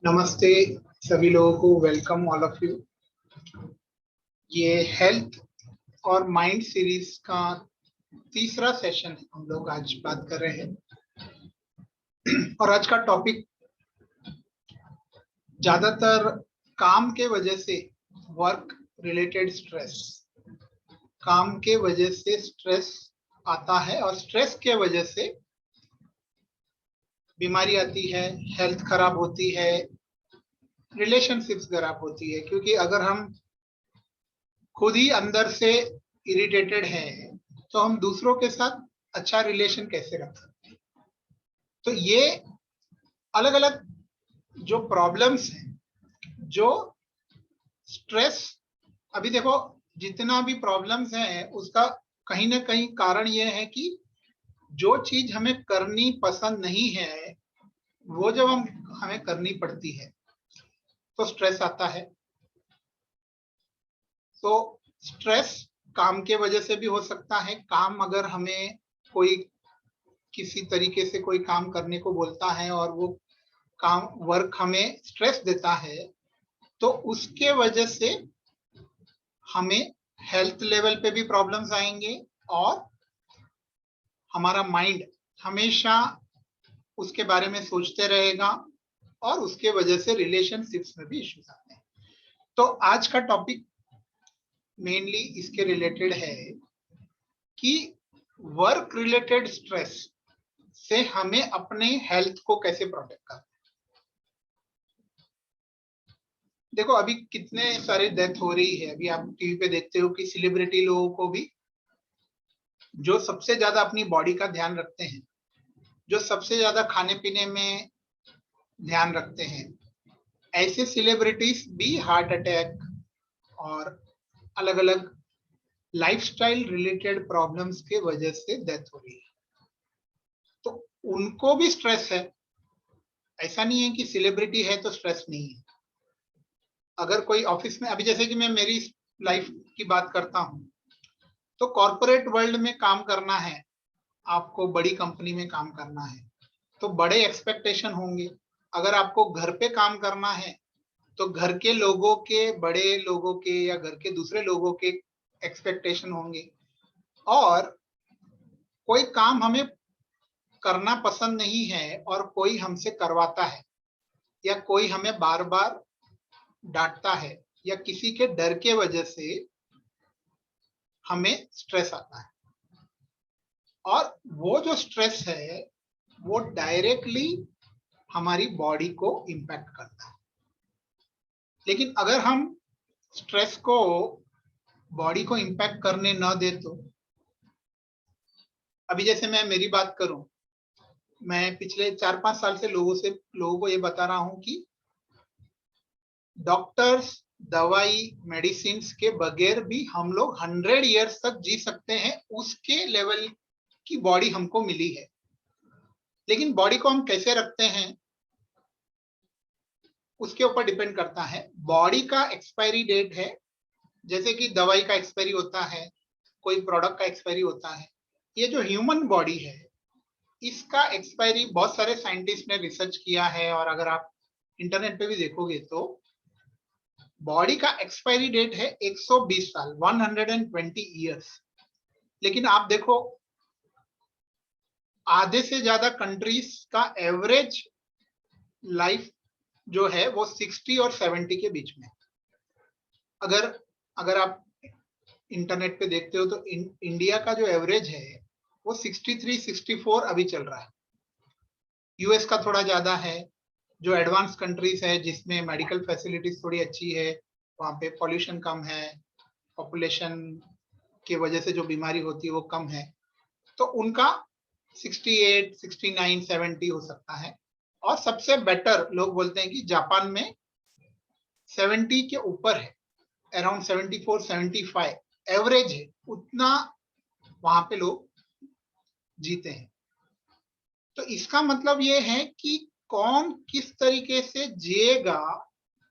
नमस्ते सभी लोगों को, वेलकम ऑल ऑफ यू। ये हेल्थ और माइंड सीरीज का तीसरा सेशन है। हम लोग आज बात कर रहे हैं और आज का टॉपिक ज्यादातर काम के वजह से वर्क रिलेटेड स्ट्रेस, काम के वजह से स्ट्रेस आता है और स्ट्रेस के वजह से बीमारी आती है, हेल्थ खराब होती है, रिलेशनशिप्स खराब होती है। क्योंकि अगर हम खुद ही अंदर से इरिटेटेड हैं तो हम दूसरों के साथ अच्छा रिलेशन कैसे रख सकते हैं। तो ये अलग अलग जो प्रॉब्लम्स हैं, जो स्ट्रेस, अभी देखो जितना भी प्रॉब्लम्स हैं उसका कहीं ना कहीं कारण ये है कि जो चीज हमें करनी पसंद नहीं है वो जब हमें करनी पड़ती है तो स्ट्रेस आता है। तो स्ट्रेस काम के वजह से भी हो सकता है। काम अगर हमें कोई किसी तरीके से कोई काम करने को बोलता है और वो काम वर्क हमें स्ट्रेस देता है तो उसके वजह से हमें हेल्थ लेवल पे भी प्रॉब्लम्स आएंगे और हमारा माइंड हमेशा उसके बारे में सोचते रहेगा और उसके वजह से रिलेशनशिप्स में भी इश्यूज आते हैं। तो आज का टॉपिक मेनली इसके रिलेटेड है कि वर्क रिलेटेड स्ट्रेस से हमें अपने हेल्थ को कैसे प्रोटेक्ट करना है। देखो अभी कितने सारे डेथ हो रही है। अभी आप टीवी पे देखते हो कि सेलिब्रिटी लोगों को भी, जो सबसे ज्यादा अपनी बॉडी का ध्यान रखते हैं, जो सबसे ज्यादा खाने पीने में ध्यान रखते हैं, ऐसे सेलिब्रिटीज भी हार्ट अटैक और अलग अलग लाइफस्टाइल रिलेटेड प्रॉब्लम्स के वजह से डेथ हो रही है। तो उनको भी स्ट्रेस है। ऐसा नहीं है कि सेलिब्रिटी है तो स्ट्रेस नहीं है। अगर कोई ऑफिस में, अभी जैसे कि मैं मेरी लाइफ की बात करता हूं, तो कॉर्पोरेट वर्ल्ड में काम करना है, आपको बड़ी कंपनी में काम करना है तो बड़े एक्सपेक्टेशन होंगे। अगर आपको घर पे काम करना है तो घर के लोगों के, बड़े लोगों के या घर के दूसरे लोगों के एक्सपेक्टेशन होंगे। और कोई काम हमें करना पसंद नहीं है और कोई हमसे करवाता है या कोई हमें बार बार डांटता है या किसी के डर के वजह से हमें स्ट्रेस आता है। और वो जो स्ट्रेस है वो डायरेक्टली हमारी बॉडी को इम्पैक्ट करता है। लेकिन अगर हम स्ट्रेस को बॉडी को इम्पैक्ट करने न दे तो, अभी जैसे मैं मेरी बात करूं, मैं पिछले 4-5 साल से लोगों को ये बता रहा हूं कि डॉक्टर्स, दवाई, मेडिसिन के बगैर भी हम लोग 100 ईयर्स तक जी सकते हैं। उसके लेवल की बॉडी हमको मिली है। लेकिन बॉडी को हम कैसे रखते हैं उसके ऊपर डिपेंड करता है। बॉडी का एक्सपायरी डेट है, जैसे कि दवाई का एक्सपायरी होता है, कोई प्रोडक्ट का एक्सपायरी होता है। ये जो ह्यूमन बॉडी है इसका एक्सपायरी बहुत सारे साइंटिस्ट ने रिसर्च किया है और अगर आप इंटरनेट पे भी देखोगे तो बॉडी का एक्सपायरी डेट है 120 साल, 120 ईयर्स। लेकिन आप देखो आधे से ज्यादा कंट्रीज का एवरेज लाइफ जो है वो 60 और 70 के बीच में। अगर अगर आप इंटरनेट पे देखते हो तो इंडिया का जो एवरेज है वो 63, 64 अभी चल रहा है। यूएस का थोड़ा ज्यादा है। जो एडवांस कंट्रीज है जिसमें मेडिकल फैसिलिटीज थोड़ी अच्छी है, वहां पे पॉल्यूशन कम है, पॉपुलेशन की वजह से जो बीमारी होती है वो कम है, तो उनका 68, 69, 70 हो सकता है। और सबसे बेटर लोग बोलते हैं कि जापान में 70 के ऊपर है, अराउंड 74, 75 एवरेज है, उतना वहां पे लोग जीते हैं। तो इसका मतलब ये है कि कौन किस तरीके से जिएगा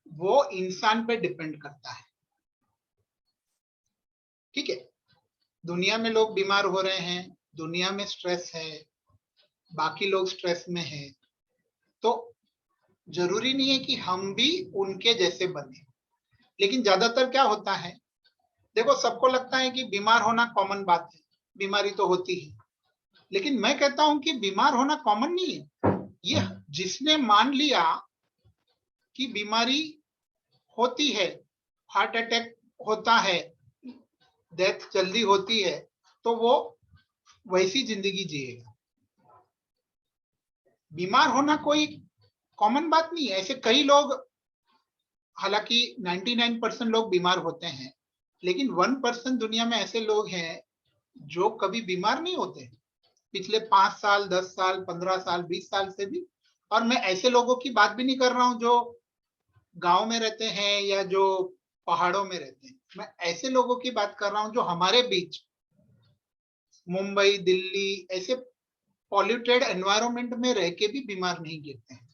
वो इंसान पे डिपेंड करता है। ठीक है, दुनिया में लोग बीमार हो रहे हैं, दुनिया में स्ट्रेस है, बाकी लोग स्ट्रेस में है, तो जरूरी नहीं है कि हम भी उनके जैसे बने। लेकिन ज्यादातर क्या होता है, देखो सबको लगता है कि बीमार होना कॉमन बात है, बीमारी तो होती है, लेकिन मैं कहता हूं कि बीमार होना कॉमन नहीं है। ये जिसने मान लिया कि बीमारी होती है, हार्ट अटैक होता है, डेथ जल्दी होती है, तो वो वैसी जिंदगी जिएगा। बीमार होना कोई कॉमन बात नहीं है। ऐसे कई लोग, हालांकि 99% लोग बीमार होते हैं, लेकिन 1% दुनिया में ऐसे लोग हैं जो कभी बीमार नहीं होते पिछले 5 साल, 10 साल, 15 साल, 20 साल से भी। और मैं ऐसे लोगों की बात भी नहीं कर रहा हूं जो गांव में रहते हैं या जो पहाड़ों में रहते हैं। मैं ऐसे लोगों की बात कर रहा हूं जो हमारे बीच मुंबई, दिल्ली ऐसे पॉल्यूटेड एनवायरनमेंट में रह के भी बीमार नहीं गिरते हैं।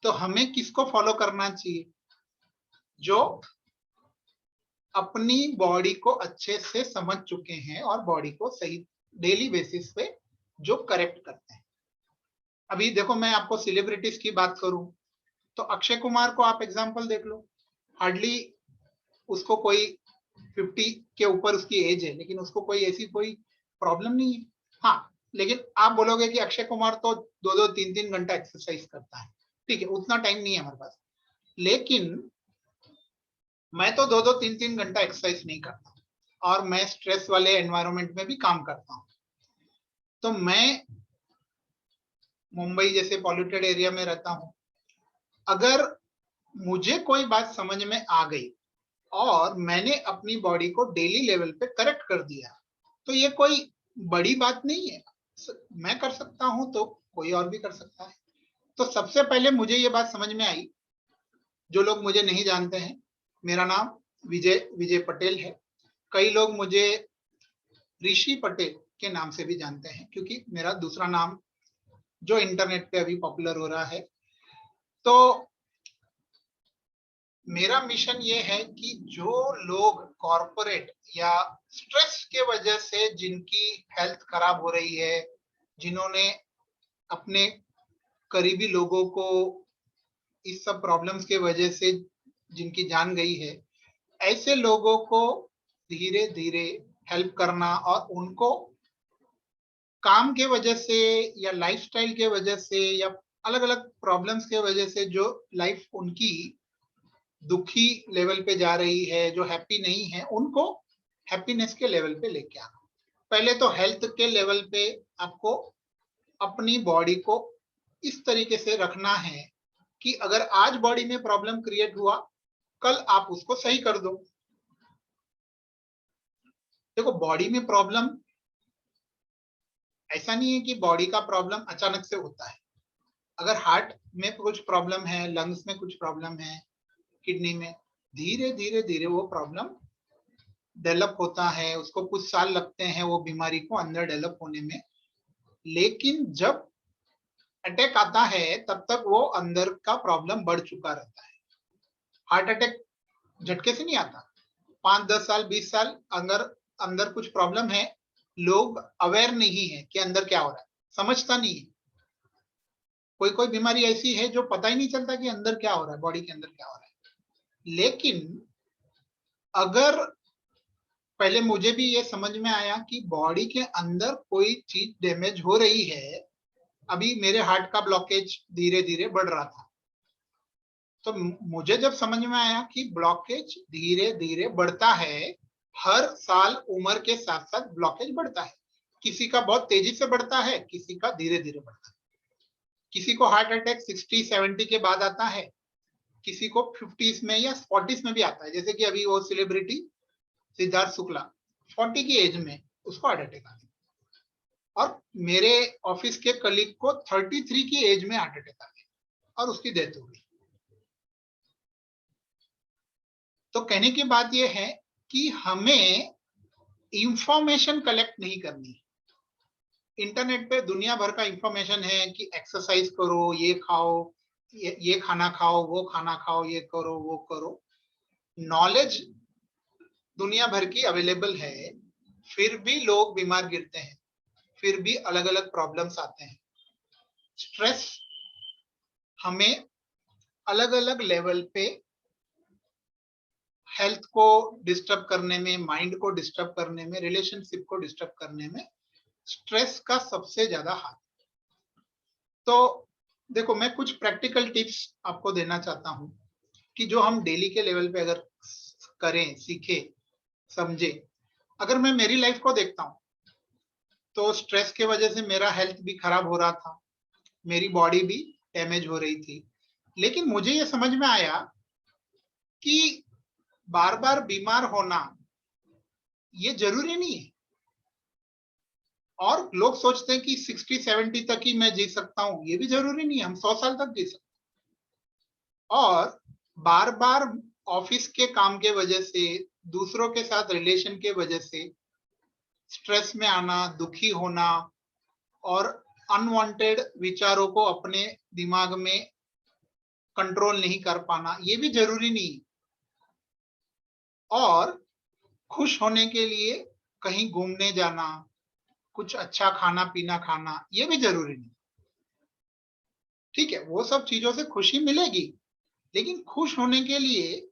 तो हमें किसको फॉलो करना चाहिए? जो अपनी बॉडी को अच्छे से समझ चुके हैं और बॉडी को सही डेली बेसिस पे जो करेक्ट करते हैं। अभी देखो, मैं आपको सेलिब्रिटीज की बात करूं तो अक्षय कुमार को आप एग्जांपल देख लो। हार्डली उसको कोई 50 के ऊपर उसकी एज है, लेकिन उसको कोई ऐसी कोई प्रॉब्लम नहीं है। हाँ, लेकिन आप बोलोगे कि अक्षय कुमार तो 2-2, 3-3 घंटा एक्सरसाइज करता है। ठीक है, उतना टाइम नहीं है हमारे पास, लेकिन मैं तो 2-2, 3-3 घंटा एक्सरसाइज नहीं करता और मैं स्ट्रेस वाले एनवायरनमेंट में भी काम करता हूँ। तो मैं मुंबई जैसे पॉल्यूटेड एरिया में रहता हूँ। अगर मुझे कोई बात समझ में आ गई और मैंने अपनी बॉडी को डेली लेवल पे करेक्ट कर दिया, तो ये कोई बड़ी बात नहीं है। मैं कर सकता हूं तो कोई और भी कर सकता है। तो सबसे पहले मुझे ये बात समझ में आई, जो लोग मुझे नहीं जानते हैं, मेरा नाम विजय विजय पटेल है। कई लोग मुझे ऋषि पटेल के नाम से भी जानते हैं, क्योंकि मेरा दूसरा नाम जो इंटरनेट पे अभी पॉपुलर हो रहा है। तो मेरा मिशन ये है कि जो लोग कॉरपोरेट या स्ट्रेस के वजह से जिनकी हेल्थ खराब हो रही है, जिन्होंने अपने करीबी लोगों को इस सब प्रॉब्लम्स के वजह से जिनकी जान गई है, ऐसे लोगों को धीरे धीरे हेल्प करना और उनको काम के वजह से या लाइफस्टाइल के वजह से या अलग अलग प्रॉब्लम्स के वजह से जो लाइफ उनकी दुखी लेवल पे जा रही है, जो हैप्पी नहीं है, उनको हैप्पीनेस के लेवल पे लेके आना। पहले तो हेल्थ के लेवल पे आपको अपनी बॉडी को इस तरीके से रखना है कि अगर आज बॉडी में प्रॉब्लम क्रिएट हुआ, कल आप उसको सही कर दो। देखो, बॉडी में प्रॉब्लम ऐसा नहीं है कि बॉडी का प्रॉब्लम अचानक से होता है। अगर हार्ट में कुछ प्रॉब्लम है, लंग्स में कुछ प्रॉब्लम है, किडनी में, धीरे धीरे धीरे वो प्रॉब्लम डेवलप होता है। उसको कुछ साल लगते हैं वो बीमारी को अंदर डेवलप होने में। लेकिन जब अटैक आता है तब तक वो अंदर का प्रॉब्लम बढ़ चुका रहता है। हार्ट अटैक झटके से नहीं आता। 5-10 साल, 20 साल अंदर अंदर कुछ प्रॉब्लम है, लोग अवेयर नहीं है कि अंदर क्या हो रहा है, समझता नहीं है। कोई कोई बीमारी ऐसी है जो पता ही नहीं चलता कि अंदर क्या हो रहा है, बॉडी के अंदर क्या हो रहा है। लेकिन अगर पहले मुझे भी ये समझ में आया कि बॉडी के अंदर कोई चीज डैमेज हो रही है। अभी मेरे हार्ट का ब्लॉकेज धीरे धीरे बढ़ रहा था, तो मुझे जब समझ में आया कि ब्लॉकेज धीरे धीरे बढ़ता है, हर साल उम्र के साथ साथ ब्लॉकेज बढ़ता है। किसी का बहुत तेजी से बढ़ता है, किसी का धीरे धीरे बढ़ता है। किसी को हार्ट अटैक 60-70 के बाद आता है, किसी को 50s में या 40s में भी आता है। जैसे कि अभी वो सेलिब्रिटी सिद्धार्थ शुक्ला, 40 की एज में उसको हार्ट अटैक आ गया। और मेरे ऑफिस के कलीग को 33 की एज में हार्ट अटैक आ गया और उसकी डेथ हो गई। तो कहने की बात यह है कि हमें इंफॉर्मेशन कलेक्ट नहीं करनी। इंटरनेट पे दुनिया भर का इंफॉर्मेशन है कि एक्सरसाइज करो, ये खाओ, ये खाना खाओ, वो खाना खाओ, ये करो, वो करो। नॉलेज दुनिया भर की अवेलेबल है, फिर भी लोग बीमार गिरते हैं, फिर भी अलग अलग प्रॉब्लम्स आते हैं। स्ट्रेस हमें अलग अलग लेवल पे हेल्थ को डिस्टर्ब करने में, माइंड को डिस्टर्ब करने में, रिलेशनशिप को डिस्टर्ब करने में स्ट्रेस का सबसे ज्यादा हाथ। तो देखो, मैं कुछ प्रैक्टिकल टिप्स आपको देना चाहता हूं कि जो हम डेली के लेवल पे अगर करें, सीखे, समझे। अगर मैं मेरी लाइफ को देखता हूं तो स्ट्रेस के वजह से मेरा हेल्थ भी खराब हो रहा था, मेरी बॉडी भी डैमेज हो रही थी। लेकिन मुझे ये समझ में आया कि बार बार बीमार होना ये जरूरी नहीं है। और लोग सोचते हैं कि 60-70 तक ही मैं जी सकता हूं, ये भी जरूरी नहीं है, हम 100 साल तक जी सकते हैं। और बार बार ऑफिस के काम के वजह से, दूसरों के साथ रिलेशन के वजह से स्ट्रेस में आना, दुखी होना और अनवांटेड विचारों को अपने दिमाग में कंट्रोल नहीं कर पाना, ये भी जरूरी नहीं। और खुश होने के लिए कहीं घूमने जाना, कुछ अच्छा खाना पीना खाना, ये भी जरूरी नहीं। ठीक है, वो सब चीजों से खुशी मिलेगी, लेकिन खुश होने के लिए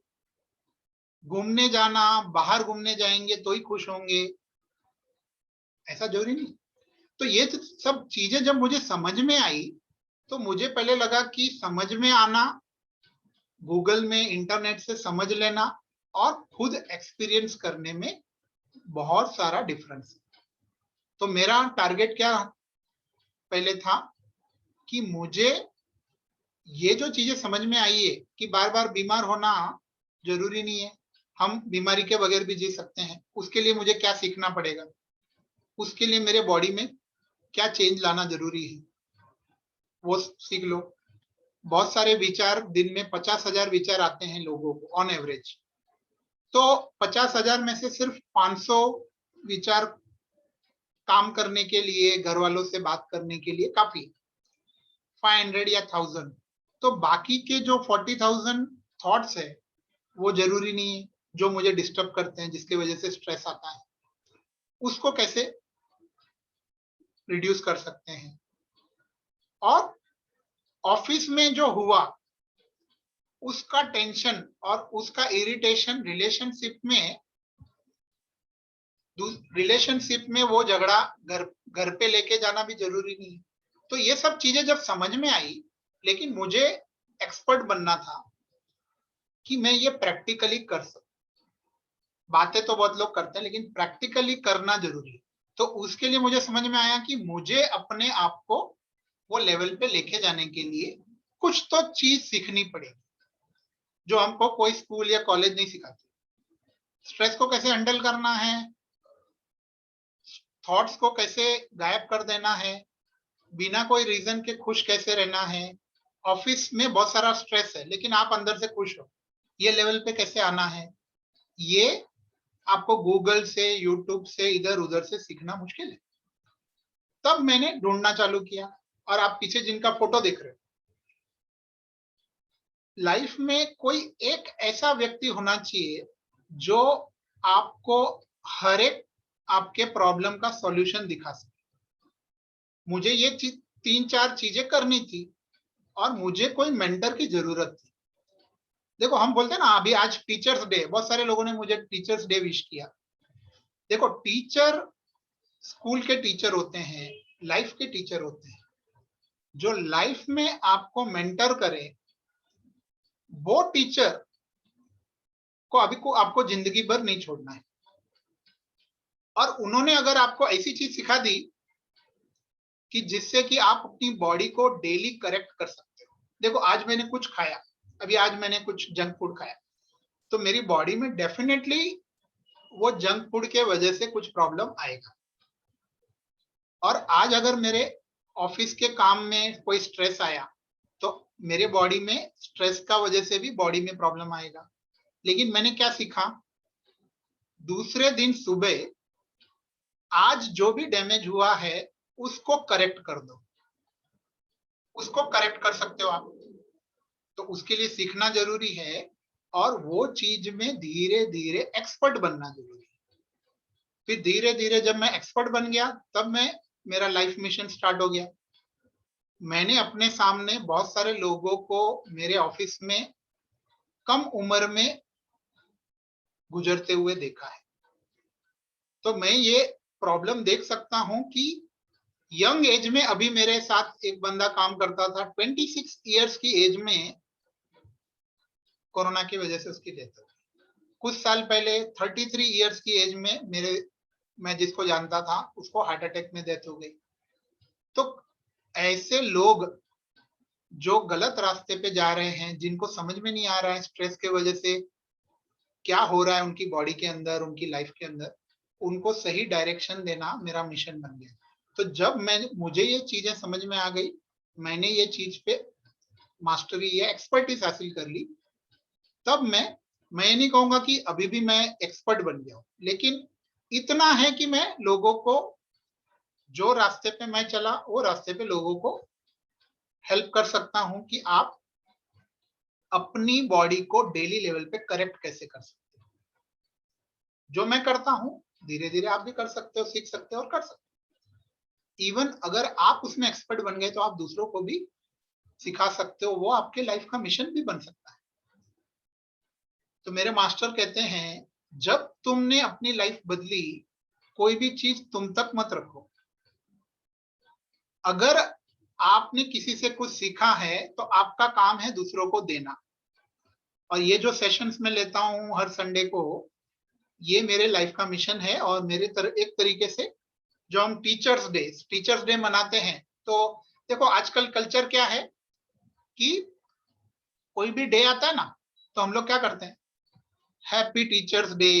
घूमने जाना, बाहर घूमने जाएंगे तो ही खुश होंगे, ऐसा जरूरी नहीं। तो ये सब चीजें जब मुझे समझ में आई तो मुझे पहले लगा कि समझ में आना, गूगल में, इंटरनेट से समझ लेना और खुद एक्सपीरियंस करने में बहुत सारा डिफरेंस है। तो मेरा टारगेट क्या पहले था कि मुझे ये जो चीजें समझ में आई है कि बार बार बीमार होना जरूरी नहीं है, हम बीमारी के बगैर भी जी सकते हैं। उसके लिए मुझे क्या सीखना पड़ेगा, उसके लिए मेरे बॉडी में क्या चेंज लाना जरूरी है, वो सीख लो। बहुत सारे विचार, दिन में 50,000 विचार आते हैं लोगों को ऑन एवरेज। तो 50,000 में से सिर्फ 500 विचार काम करने के लिए, घर वालों से बात करने के लिए काफी, 500 या 1000। तो बाकी के जो 40,000 थॉट्स है वो जरूरी नहीं है, जो मुझे डिस्टर्ब करते हैं, जिसकी वजह से स्ट्रेस आता है, उसको कैसे रिड्यूस कर सकते हैं। और ऑफिस में जो हुआ उसका टेंशन और उसका इरिटेशन रिलेशनशिप में वो झगड़ा घर पे लेके जाना भी जरूरी नहीं है। तो ये सब चीजें जब समझ में आई, लेकिन मुझे एक्सपर्ट बनना था कि मैं ये प्रैक्टिकली कर सकूं। बातें तो बहुत लोग करते हैं, लेकिन प्रैक्टिकली करना जरूरी है। तो उसके लिए मुझे समझ में आया कि मुझे अपने आप को वो लेवल पे लेके जाने के लिए कुछ तो चीज सीखनी पड़ेगी जो हमको कोई स्कूल या कॉलेज नहीं सिखाती। स्ट्रेस को कैसे हैंडल करना है, थॉट्स को कैसे गायब कर देना है, बिना कोई रीजन के खुश कैसे रहना है। ऑफिस में बहुत सारा स्ट्रेस है लेकिन आप अंदर से खुश हो, ये लेवल पे कैसे आना है, ये आपको गूगल से, यूट्यूब से, इधर उधर से सीखना मुश्किल है। तब मैंने ढूंढना चालू किया। और आप पीछे जिनका फोटो देख रहे हो, लाइफ में कोई एक ऐसा व्यक्ति होना चाहिए जो आपको हर एक आपके प्रॉब्लम का सॉल्यूशन दिखा सके। मुझे ये 3-4 चीजें करनी थी और मुझे कोई मेंटर की जरूरत थी। देखो, हम बोलते हैं ना, अभी आज टीचर्स डे, बहुत सारे लोगों ने मुझे टीचर्स डे विश किया। देखो, टीचर स्कूल के टीचर होते हैं, लाइफ के टीचर होते हैं। जो लाइफ में आपको मेंटर करे, वो टीचर को आपको जिंदगी भर नहीं छोड़ना है। और उन्होंने अगर आपको ऐसी चीज सिखा दी कि जिससे कि आप अपनी बॉडी को डेली करेक्ट कर सकते हो। देखो, आज मैंने कुछ खाया, अभी आज मैंने कुछ जंक फूड खाया, तो मेरी बॉडी में डेफिनेटली वो जंक फूड के वजह से कुछ प्रॉब्लम आएगा। और आज अगर मेरे ऑफिस के काम में कोई स्ट्रेस आया तो मेरे बॉडी में स्ट्रेस का वजह से भी बॉडी में प्रॉब्लम आएगा। लेकिन मैंने क्या सीखा, दूसरे दिन सुबह आज जो भी डैमेज हुआ है उसको करेक्ट कर दो, उसको करेक्ट कर सकते हो आप। तो उसके लिए सीखना जरूरी है और वो चीज में धीरे धीरे एक्सपर्ट बनना जरूरी है। फिर धीरे धीरे जब मैं एक्सपर्ट बन गया तब मेरा लाइफ मिशन स्टार्ट हो गया। मैंने अपने सामने बहुत सारे लोगों को मेरे ऑफिस में कम उम्र में गुजरते हुए देखा है। तो मैं ये प्रॉब्लम देख सकता हूं कि यंग एज में, अभी मेरे साथ एक बंदा काम करता था, 26 इयर्स की एज में कोरोना की वजह से उसकी डेथ हो गई। कुछ साल पहले 33 इयर्स की एज में मैं जिसको जानता था उसको हार्ट अटैक में डेथ हो गई। तो ऐसे लोग जो गलत रास्ते पे जा रहे हैं, जिनको समझ में नहीं आ रहा है स्ट्रेस के वजह से क्या हो रहा है उनकी बॉडी के अंदर, उनकी लाइफ के अंदर, उनको सही डायरेक्शन देना मेरा मिशन बन गया। तो जब मुझे ये चीजें समझ में आ गई, मैंने ये चीज पे मास्टरी या एक्सपर्टीज हासिल कर ली, तब मैं नहीं कहूंगा कि अभी भी मैं एक्सपर्ट बन गया हूं, लेकिन इतना है कि मैं लोगों को, जो रास्ते पे मैं चला वो रास्ते पे लोगों को हेल्प कर सकता हूं कि आप अपनी बॉडी को डेली लेवल पे करेक्ट कैसे कर सकते हो। जो मैं करता हूं धीरे धीरे आप भी कर सकते हो, सीख सकते हो और कर सकते हो। इवन अगर आप उसमें एक्सपर्ट बन गए तो आप दूसरों को भी सिखा सकते हो, वो आपके लाइफ का मिशन भी बन सकता है। तो मेरे मास्टर कहते हैं, जब तुमने अपनी लाइफ बदली, कोई भी चीज तुम तक मत रखो। अगर आपने किसी से कुछ सीखा है तो आपका काम है दूसरों को देना। और ये जो सेशंस में लेता हूं हर संडे को, ये मेरे लाइफ का मिशन है। और मेरे एक तरीके से जो हम टीचर्स डे मनाते हैं, तो देखो आजकल कल्चर क्या है कि कोई भी डे आता है ना, तो हम लोग क्या करते हैं, happy teachers day,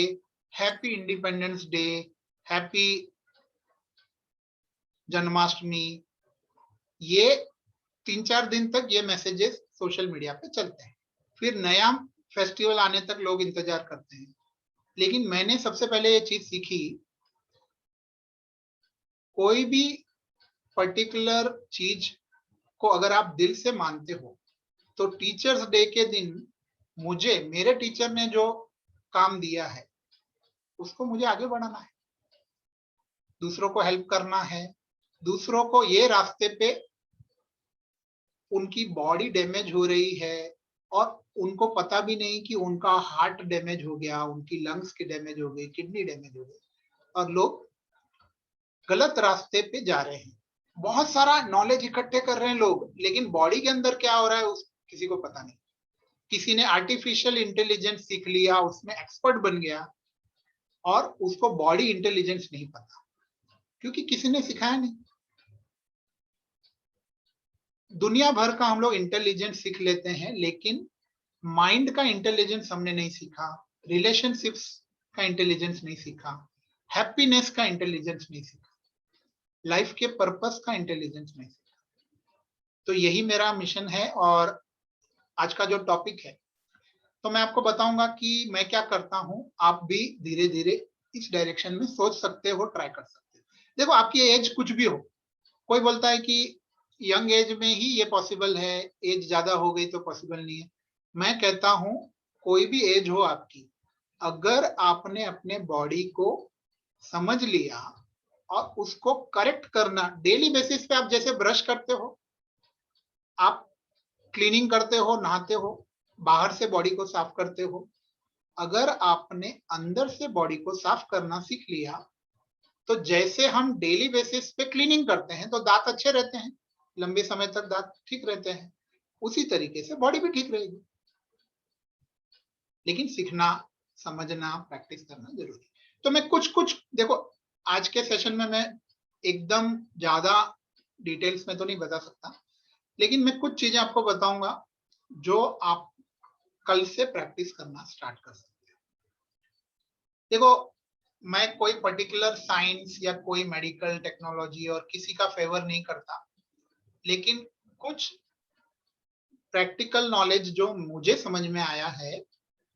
happy independence day, happy Janmashtami, ये 3-4 दिन तक ये मैसेजेस सोशल मीडिया पे चलते हैं। फिर नया फेस्टिवल आने तक लोग इंतजार करते हैं। लेकिन मैंने सबसे पहले ये चीज सीखी, कोई भी पर्टिकुलर चीज को अगर आप दिल से मानते हो, तो टीचर्स डे के दिन मुझे मेरे टीचर ने जो काम दिया है उसको मुझे आगे बढ़ाना है, दूसरों को हेल्प करना है, दूसरों को ये रास्ते पे, उनकी बॉडी डैमेज हो रही है और उनको पता भी नहीं कि उनका हार्ट डैमेज हो गया, उनकी लंग्स की डैमेज हो गई, किडनी डैमेज हो गई, और लोग गलत रास्ते पे जा रहे हैं। बहुत सारा नॉलेज इकट्ठे कर रहे हैं लोग, लेकिन बॉडी के अंदर क्या हो रहा है उस किसी को पता नहीं। किसी ने आर्टिफिशियल इंटेलिजेंस सीख लिया, उसमें एक्सपर्ट बन गया, और उसको बॉडी इंटेलिजेंस नहीं पता, क्योंकि किसी ने सिखाया नहीं। दुनिया भर का हम लोग इंटेलिजेंस सीख लेते हैं, लेकिन माइंड का इंटेलिजेंस हमने नहीं सीखा, रिलेशनशिप्स का इंटेलिजेंस नहीं सीखा, हैप्पीनेस का इंटेलिजेंस नहीं सीखा, लाइफ के पर्पस का इंटेलिजेंस नहीं सीखा। तो यही मेरा मिशन है। और आज का जो टॉपिक है, तो मैं आपको बताऊंगा कि मैं क्या करता हूं, आप भी धीरे धीरे इस डायरेक्शन में सोच सकते हो, ट्राई कर सकते हो। देखो आपकी एज कुछ भी हो, कोई बोलता है कि यंग एज में ही ये पॉसिबल है, एज ज्यादा हो गई तो पॉसिबल नहीं है। मैं कहता हूं कोई भी एज हो आपकी, अगर आपने अपने बॉडी को समझ लिया और उसको करेक्ट करना डेली बेसिस पे, आप जैसे ब्रश करते हो, आप क्लीनिंग करते हो, नहाते हो, बाहर से बॉडी को साफ करते हो, अगर आपने अंदर से बॉडी को साफ करना सीख लिया, तो जैसे हम डेली बेसिस पे क्लीनिंग करते हैं तो दांत अच्छे रहते हैं, लंबे समय तक दांत ठीक रहते हैं, उसी तरीके से बॉडी भी ठीक रहेगी। लेकिन सीखना, समझना, प्रैक्टिस करना जरूरी। तो मैं कुछ कुछ देखो, आज के सेशन में मैं एकदम ज्यादा डिटेल्स में तो नहीं बता सकता, लेकिन मैं कुछ चीजें आपको बताऊंगा जो आप कल से प्रैक्टिस करना स्टार्ट कर सकते हो। देखो मैं कोई पर्टिकुलर साइंस या कोई मेडिकल टेक्नोलॉजी और किसी का फेवर नहीं करता, लेकिन कुछ प्रैक्टिकल नॉलेज जो मुझे समझ में आया है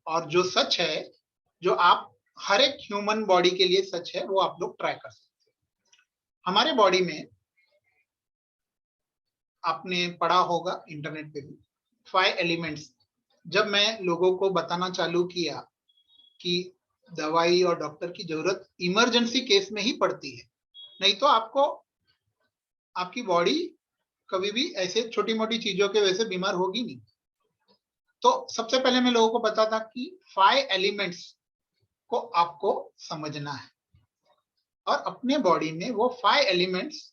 और जो सच है, जो आप हर एक ह्यूमन बॉडी के लिए सच है, वो आप लोग ट्राई कर सकते हैं। हमारे बॉडी में, आपने पढ़ा होगा इंटरनेट पे भी, 5 एलिमेंट्स। जब मैं लोगों को बताना चालू किया कि दवाई और डॉक्टर की जरूरत इमरजेंसी केस में ही पड़ती है, नहीं तो आपको आपकी बॉडी कभी भी ऐसे छोटी मोटी चीजों के वजह से बीमार होगी नहीं। तो सबसे पहले मैं लोगों को बताता कि 5 एलिमेंट्स को आपको समझना है और अपने बॉडी में वो 5 एलिमेंट्स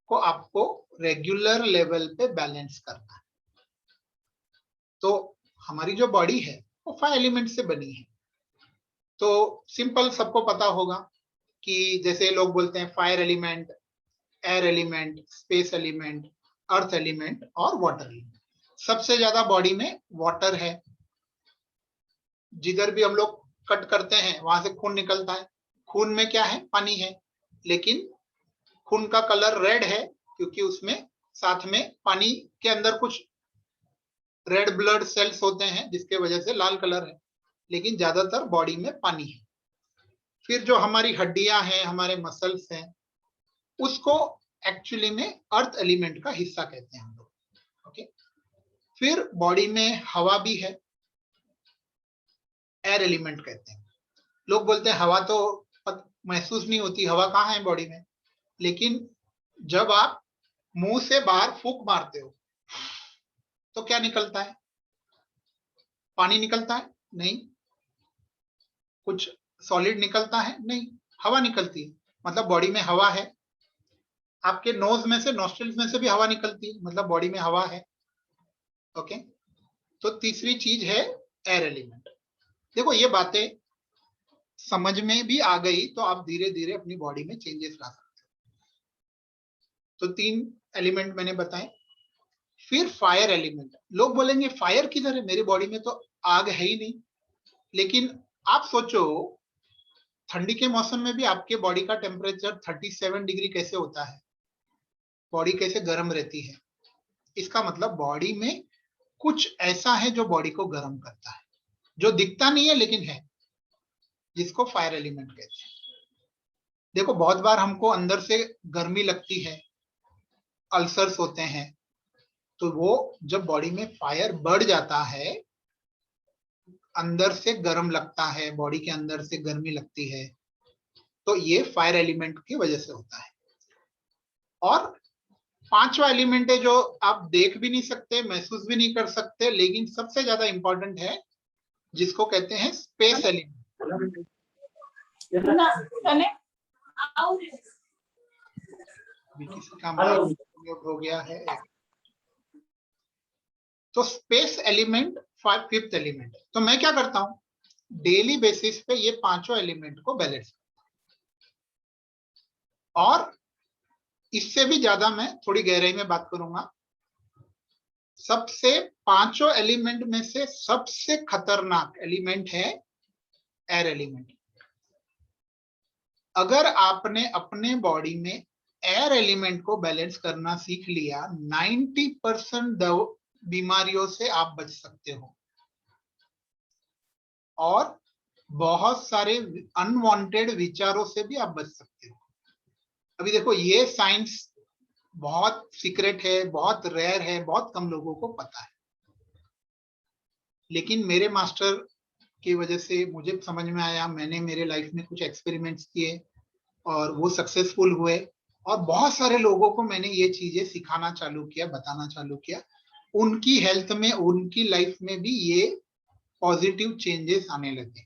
को आपको रेगुलर लेवल पे बैलेंस करना है। तो हमारी जो बॉडी है वो 5 एलिमेंट से बनी है। तो सिंपल सबको पता होगा कि जैसे लोग बोलते हैं fire element, air element, space element, earth element और वाटर एलिमेंट। सबसे ज्यादा बॉडी में वाटर है। जिधर भी हम लोग कट करते हैं वहां से खून निकलता है। खून में क्या है? पानी है, लेकिन खून का कलर रेड है क्योंकि उसमें साथ में पानी के अंदर कुछ रेड ब्लड सेल्स होते हैं जिसके वजह से लाल कलर है, लेकिन ज्यादातर बॉडी में पानी है। फिर जो हमारी हड्डियां हैं, हमारे मसल्स हैं, उसको एक्चुअली में अर्थ एलिमेंट का हिस्सा कहते हैं हम लोग। ओके, फिर बॉडी में हवा भी है, एयर एलिमेंट कहते हैं। लोग बोलते हैं हवा तो महसूस नहीं होती, हवा कहाँ है बॉडी में? लेकिन जब आप मुंह से बाहर फूंक मारते हो तो क्या निकलता है? पानी निकलता है? नहीं। कुछ सॉलिड निकलता है? नहीं, हवा निकलती है। मतलब बॉडी में हवा है। आपके नोज में से, नॉस्ट्रिल्स में से भी हवा निकलती है, मतलब बॉडी में हवा है। ओके, तो तीसरी चीज है एयर एलिमेंट। देखो ये बातें समझ में भी आ गई तो आप धीरे धीरे अपनी बॉडी में चेंजेस ला सकते हो। तो 3 एलिमेंट मैंने बताए। फिर फायर एलिमेंट। लोग बोलेंगे फायर किधर है? मेरी बॉडी में तो आग है ही नहीं। लेकिन आप सोचो, ठंडी के मौसम में भी आपके बॉडी का टेम्परेचर 37 डिग्री कैसे होता है? बॉडी कैसे गर्म रहती है? इसका मतलब बॉडी में कुछ ऐसा है जो बॉडी को गर्म करता है, जो दिखता नहीं है लेकिन है, जिसको फायर एलिमेंट कहते हैं। देखो बहुत बार हमको अंदर से गर्मी लगती है, अल्सर्स होते हैं, तो वो जब बॉडी में फायर बढ़ जाता है, अंदर से गर्म लगता है, बॉडी के अंदर से गर्मी लगती है, तो ये फायर एलिमेंट की वजह से होता है। और 5वां एलिमेंट है जो आप देख भी नहीं सकते, महसूस भी नहीं कर सकते, लेकिन सबसे ज्यादा इंपॉर्टेंट है, जिसको कहते हैं स्पेस एलिमेंट। किसी का माइक हो गया है। तो स्पेस एलिमेंट 5th एलिमेंट। तो मैं क्या करता हूं, डेली बेसिस पे ये 5 एलिमेंट को बैलेंस, और इससे भी ज्यादा मैं थोड़ी गहराई में बात करूंगा। सबसे 5 एलिमेंट में से सबसे खतरनाक एलिमेंट है एयर एलिमेंट। अगर आपने अपने बॉडी में एयर एलिमेंट को बैलेंस करना सीख लिया, 90% बीमारियों से आप बच सकते हो और बहुत सारे अनवांटेड विचारों से भी आप बच सकते हो। अभी देखो ये साइंस बहुत सीक्रेट है, बहुत रेयर है, बहुत कम लोगों को पता है, लेकिन मेरे मास्टर की वजह से मुझे समझ में आया। मैंने मेरे लाइफ में कुछ एक्सपेरिमेंट्स किए और वो सक्सेसफुल हुए, और बहुत सारे लोगों को मैंने ये चीजें सिखाना चालू किया, बताना चालू किया। उनकी हेल्थ में, उनकी लाइफ में भी ये पॉजिटिव चेंजेस आने लगे।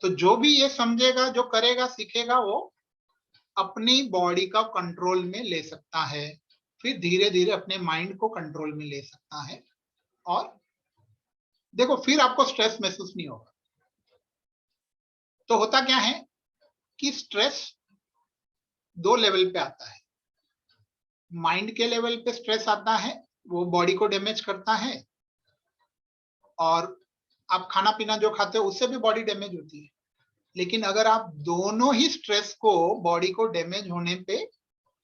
तो जो भी ये समझेगा, जो करेगा, सीखेगा, वो अपनी बॉडी का कंट्रोल में ले सकता है, फिर धीरे धीरे अपने माइंड को कंट्रोल में ले सकता है। और देखो फिर आपको स्ट्रेस महसूस नहीं होगा। तो होता क्या है कि स्ट्रेस 2 लेवल पे आता है। माइंड के लेवल पे स्ट्रेस आता है, वो बॉडी को डैमेज करता है, और आप खाना पीना जो खाते हो उससे भी बॉडी डैमेज होती है। लेकिन अगर आप दोनों ही स्ट्रेस को, बॉडी को डैमेज होने पे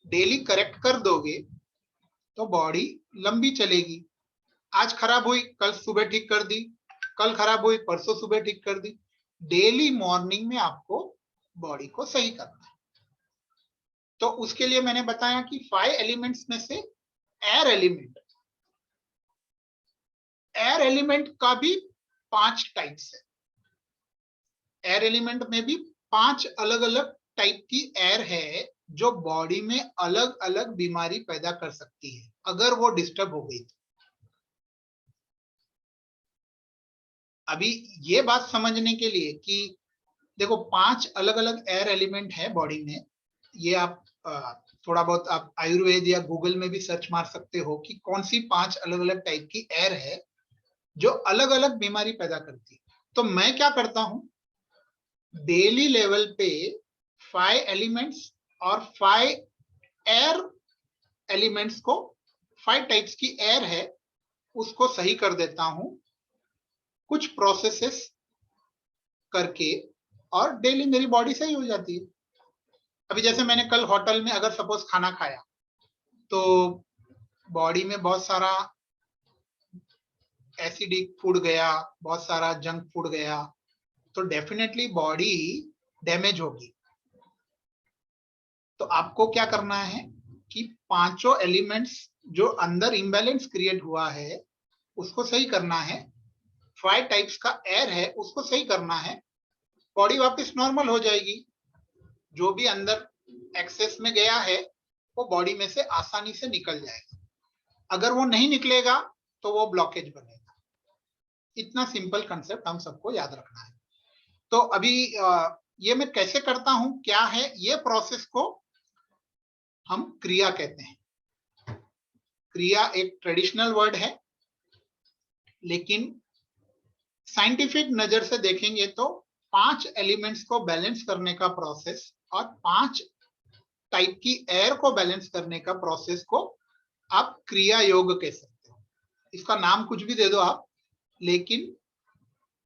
डेली करेक्ट कर दोगे तो बॉडी लंबी चलेगी। आज खराब हुई, कल सुबह ठीक कर दी, कल खराब हुई, परसों सुबह ठीक कर दी। डेली मॉर्निंग में आपको बॉडी को सही करना है। तो उसके लिए मैंने बताया कि 5 एलिमेंट्स में से एयर एलिमेंट, एयर एलिमेंट का भी 5 टाइप्स है। एयर एलिमेंट में भी 5 अलग अलग टाइप की एयर है जो बॉडी में अलग अलग बीमारी पैदा कर सकती है अगर वो डिस्टर्ब हो गई तो। अभी ये बात समझने के लिए कि देखो 5 अलग अलग एयर एलिमेंट है बॉडी में। ये आप थोड़ा बहुत आप आयुर्वेद या गूगल में भी सर्च मार सकते हो कि कौन सी 5 अलग अलग टाइप की एयर है जो अलग अलग बीमारी पैदा करती है। तो मैं क्या करता हूं, डेली लेवल पे 5 एलिमेंट्स और 5 एयर एलिमेंट्स को, 5 टाइप्स की एयर है उसको सही कर देता हूं कुछ प्रोसेसेस करके, और डेली मेरी बॉडी सही हो जाती है। अभी जैसे मैंने कल होटल में अगर सपोज खाना खाया तो बॉडी में बहुत सारा एसिडिक फूड गया, बहुत सारा जंक फूड गया, तो डेफिनेटली बॉडी डैमेज होगी। तो आपको क्या करना है कि पांचों एलिमेंट्स जो अंदर इम्बैलेंस क्रिएट हुआ है उसको सही करना है, 5 टाइप्स का एयर है उसको सही करना है, बॉडी वापस नॉर्मल हो जाएगी। जो भी अंदर एक्सेस में गया है वो बॉडी में से आसानी से निकल जाएगा। अगर वो नहीं निकलेगा तो वो ब्लॉकेज बनेगा। इतना सिंपल कंसेप्ट हम सबको याद रखना है। तो अभी ये मैं कैसे करता हूं, क्या है ये प्रोसेस को हम क्रिया कहते हैं। क्रिया एक ट्रेडिशनल वर्ड है, लेकिन साइंटिफिक नजर से देखेंगे तो 5 एलिमेंट्स को बैलेंस करने का प्रोसेस और 5 टाइप की एयर को बैलेंस करने का प्रोसेस को आप क्रिया योग कह सकते हो। इसका नाम कुछ भी दे दो आप, लेकिन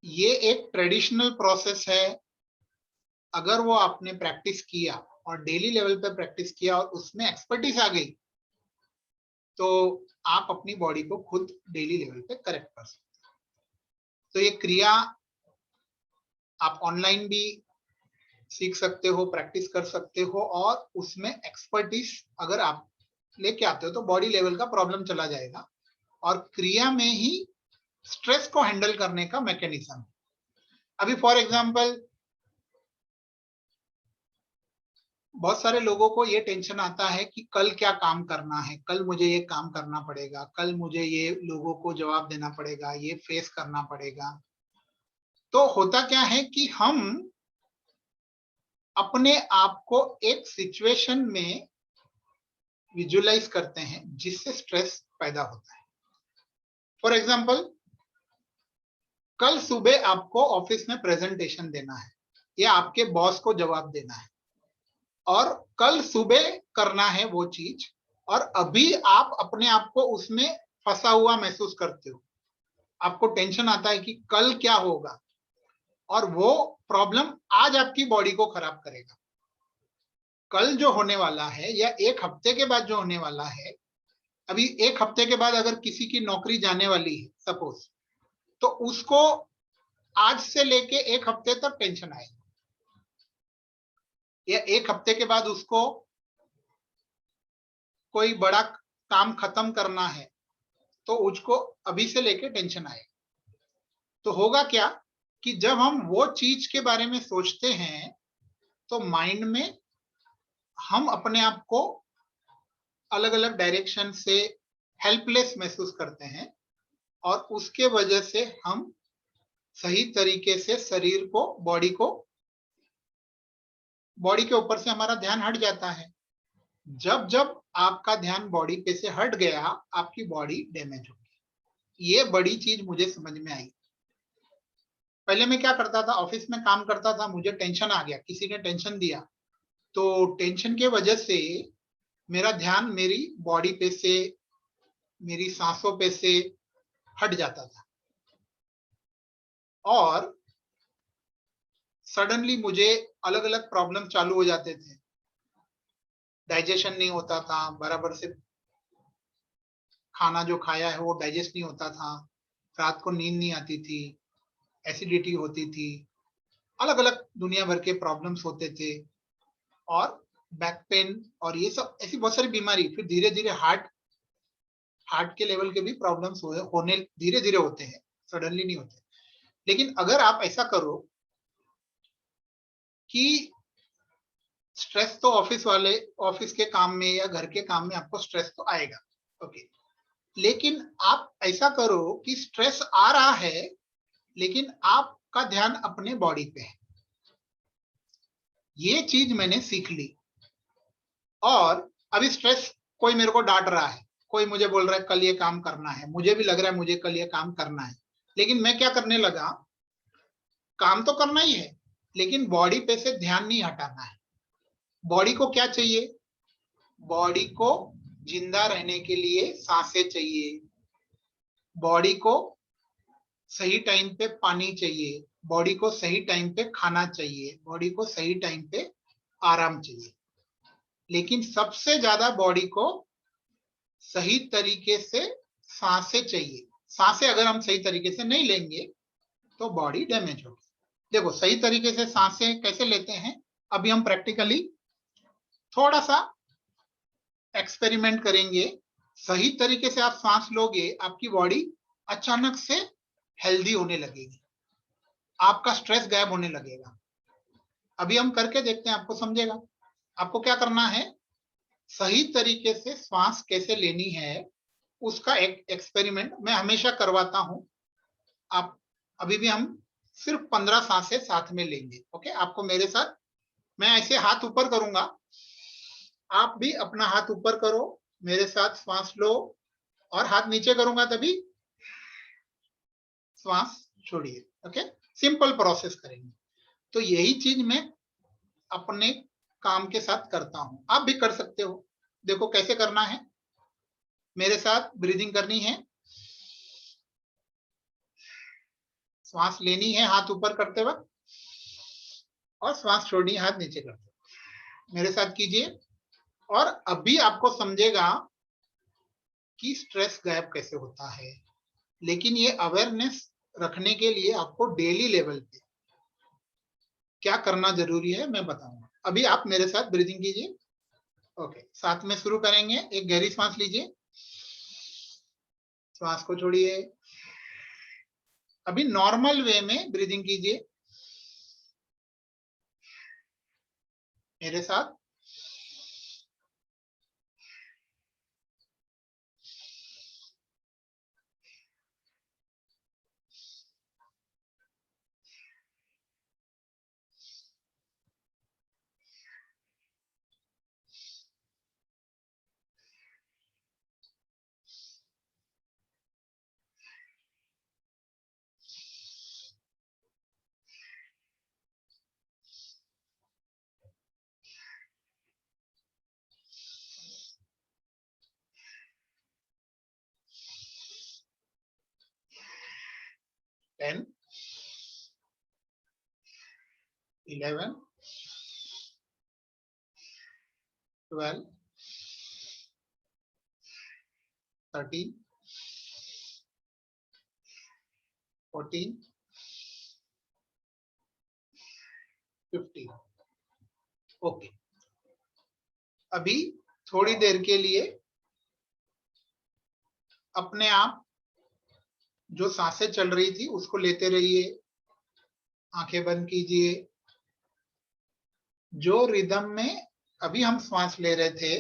ये एक ट्रेडिशनल प्रोसेस है। अगर वो आपने प्रैक्टिस किया और डेली लेवल पे प्रैक्टिस किया और उसमें एक्सपर्टीज आ गई तो आप अपनी बॉडी को खुद डेली लेवल पे करेक्ट कर सकते हो। तो ये क्रिया आप ऑनलाइन भी सीख सकते हो, प्रैक्टिस कर सकते हो, और उसमें एक्सपर्टीज अगर आप लेके आते हो तो बॉडी लेवल का प्रॉब्लम चला जाएगा। और क्रिया में ही स्ट्रेस को हैंडल करने का मैकेनिज्म। अभी फॉर एग्जांपल बहुत सारे लोगों को ये टेंशन आता है कि कल क्या काम करना है, कल मुझे ये काम करना पड़ेगा, कल मुझे ये लोगों को जवाब देना पड़ेगा, ये फेस करना पड़ेगा। तो होता क्या है कि हम अपने आप को एक सिचुएशन में विजुअलाइज करते हैं जिससे स्ट्रेस पैदा होता है। फॉर एग्जाम्पल कल सुबह आपको ऑफिस में प्रेजेंटेशन देना है या आपके बॉस को जवाब देना है, और कल सुबह करना है वो चीज, और अभी आप अपने आप को उसमें फंसा हुआ महसूस करते हो। आपको टेंशन आता है कि कल क्या होगा, और वो प्रॉब्लम आज आपकी बॉडी को खराब करेगा। कल जो होने वाला है या एक हफ्ते के बाद जो होने वाला है, अभी एक हफ्ते के बाद अगर किसी की नौकरी जाने वाली है सपोज, तो उसको आज से लेके एक हफ्ते तक टेंशन आएगी, या एक हफ्ते के बाद उसको कोई बड़ा काम खत्म करना है तो उसको अभी से लेके टेंशन आएगी। तो होगा क्या कि जब हम वो चीज के बारे में सोचते हैं तो माइंड में हम अपने आप को अलग अलग डायरेक्शन से हेल्पलेस महसूस करते हैं, और उसके वजह से हम सही तरीके से शरीर को, बॉडी के ऊपर से हमारा ध्यान हट जाता है। जब जब आपका ध्यान बॉडी पे से हट गया आपकी बॉडी डैमेज होगी। ये बड़ी चीज मुझे समझ में आई। पहले मैं क्या करता था, ऑफिस में काम करता था, मुझे टेंशन आ गया, किसी ने टेंशन दिया, तो टेंशन के वजह से मेरा ध्यान मेरी बॉडी पे से, मेरी सांसों पे से हट जाता था, और सडनली मुझे अलग अलग प्रॉब्लम चालू हो जाते थे। डाइजेशन नहीं होता था बराबर से, खाना जो खाया है वो डाइजेस्ट नहीं होता था, रात को नींद नहीं आती थी, एसिडिटी होती थी, अलग अलग दुनिया भर के प्रॉब्लम्स होते थे, और बैक पेन और ये सब ऐसी बहुत सारी बीमारी। फिर धीरे धीरे हार्ट के लेवल के भी प्रॉब्लम्स होने धीरे धीरे होते हैं, सडनली नहीं होते। लेकिन अगर आप ऐसा करो कि स्ट्रेस तो ऑफिस के काम में या घर के काम में आपको स्ट्रेस तो आएगा, ओके। लेकिन आप ऐसा करो कि स्ट्रेस आ रहा है लेकिन आपका ध्यान अपने बॉडी पे है। ये चीज मैंने सीख ली। और अभी स्ट्रेस, कोई मेरे को डांट रहा है, कोई मुझे बोल रहा है कल ये काम करना है, मुझे भी लग रहा है मुझे कल ये काम करना है, लेकिन मैं क्या करने लगा, काम तो करना ही है लेकिन बॉडी पे से ध्यान नहीं हटाना है। बॉडी को क्या चाहिए? बॉडी को जिंदा रहने के लिए सांसें चाहिए, बॉडी को सही टाइम पे पानी चाहिए, बॉडी को सही टाइम पे खाना चाहिए, बॉडी को सही टाइम पे आराम चाहिए। लेकिन सबसे ज्यादा बॉडी को सही तरीके से सांसें चाहिए। सांसें अगर हम सही तरीके से नहीं लेंगे तो बॉडी डैमेज होगी। देखो सही तरीके से सांसें कैसे लेते हैं, अभी हम प्रैक्टिकली थोड़ा सा एक्सपेरिमेंट करेंगे। सही तरीके से आप सांस लोगे, आपकी बॉडी अचानक से हेल्दी होने लगेगी, आपका स्ट्रेस गायब होने लगेगा। अभी हम करके देखते हैं, आपको समझेगा। आपको क्या करना है, सही तरीके से सांस कैसे लेनी है उसका एक एक्सपेरिमेंट मैं हमेशा करवाता हूं। आप अभी भी हम सिर्फ 15 सांसें साथ में लेंगे, ओके। आपको मेरे साथ, मैं ऐसे हाथ ऊपर करूंगा, आप भी अपना हाथ ऊपर करो, मेरे साथ सांस लो, और हाथ नीचे करूंगा तभी सांस छोड़िए, ओके। सिंपल प्रोसेस करेंगे। तो यही चीज मैं अपने काम के साथ करता हूं, आप भी कर सकते हो। देखो कैसे करना है, मेरे साथ ब्रीदिंग करनी है, सांस लेनी है हाथ ऊपर करते वक्त, और सांस छोड़नी है हाथ नीचे करते वक्त। मेरे साथ कीजिए, और अभी आपको समझेगा कि स्ट्रेस गायब कैसे होता है। लेकिन ये अवेयरनेस रखने के लिए आपको डेली लेवल पे क्या करना जरूरी है मैं बताऊंगा। अभी आप मेरे साथ ब्रीदिंग कीजिए, ओके। साथ में शुरू करेंगे। एक गहरी सांस लीजिए, सांस को छोड़िए। अभी नॉर्मल वे में ब्रीदिंग कीजिए मेरे साथ। Ten, 11, 12, 13, 14, 15, okay. अभी थोड़ी देर के लिए अपने आप जो सांसें चल रही थी उसको लेते रहिए, आंखें बंद कीजिए। जो रिदम में अभी हम सांस ले रहे थे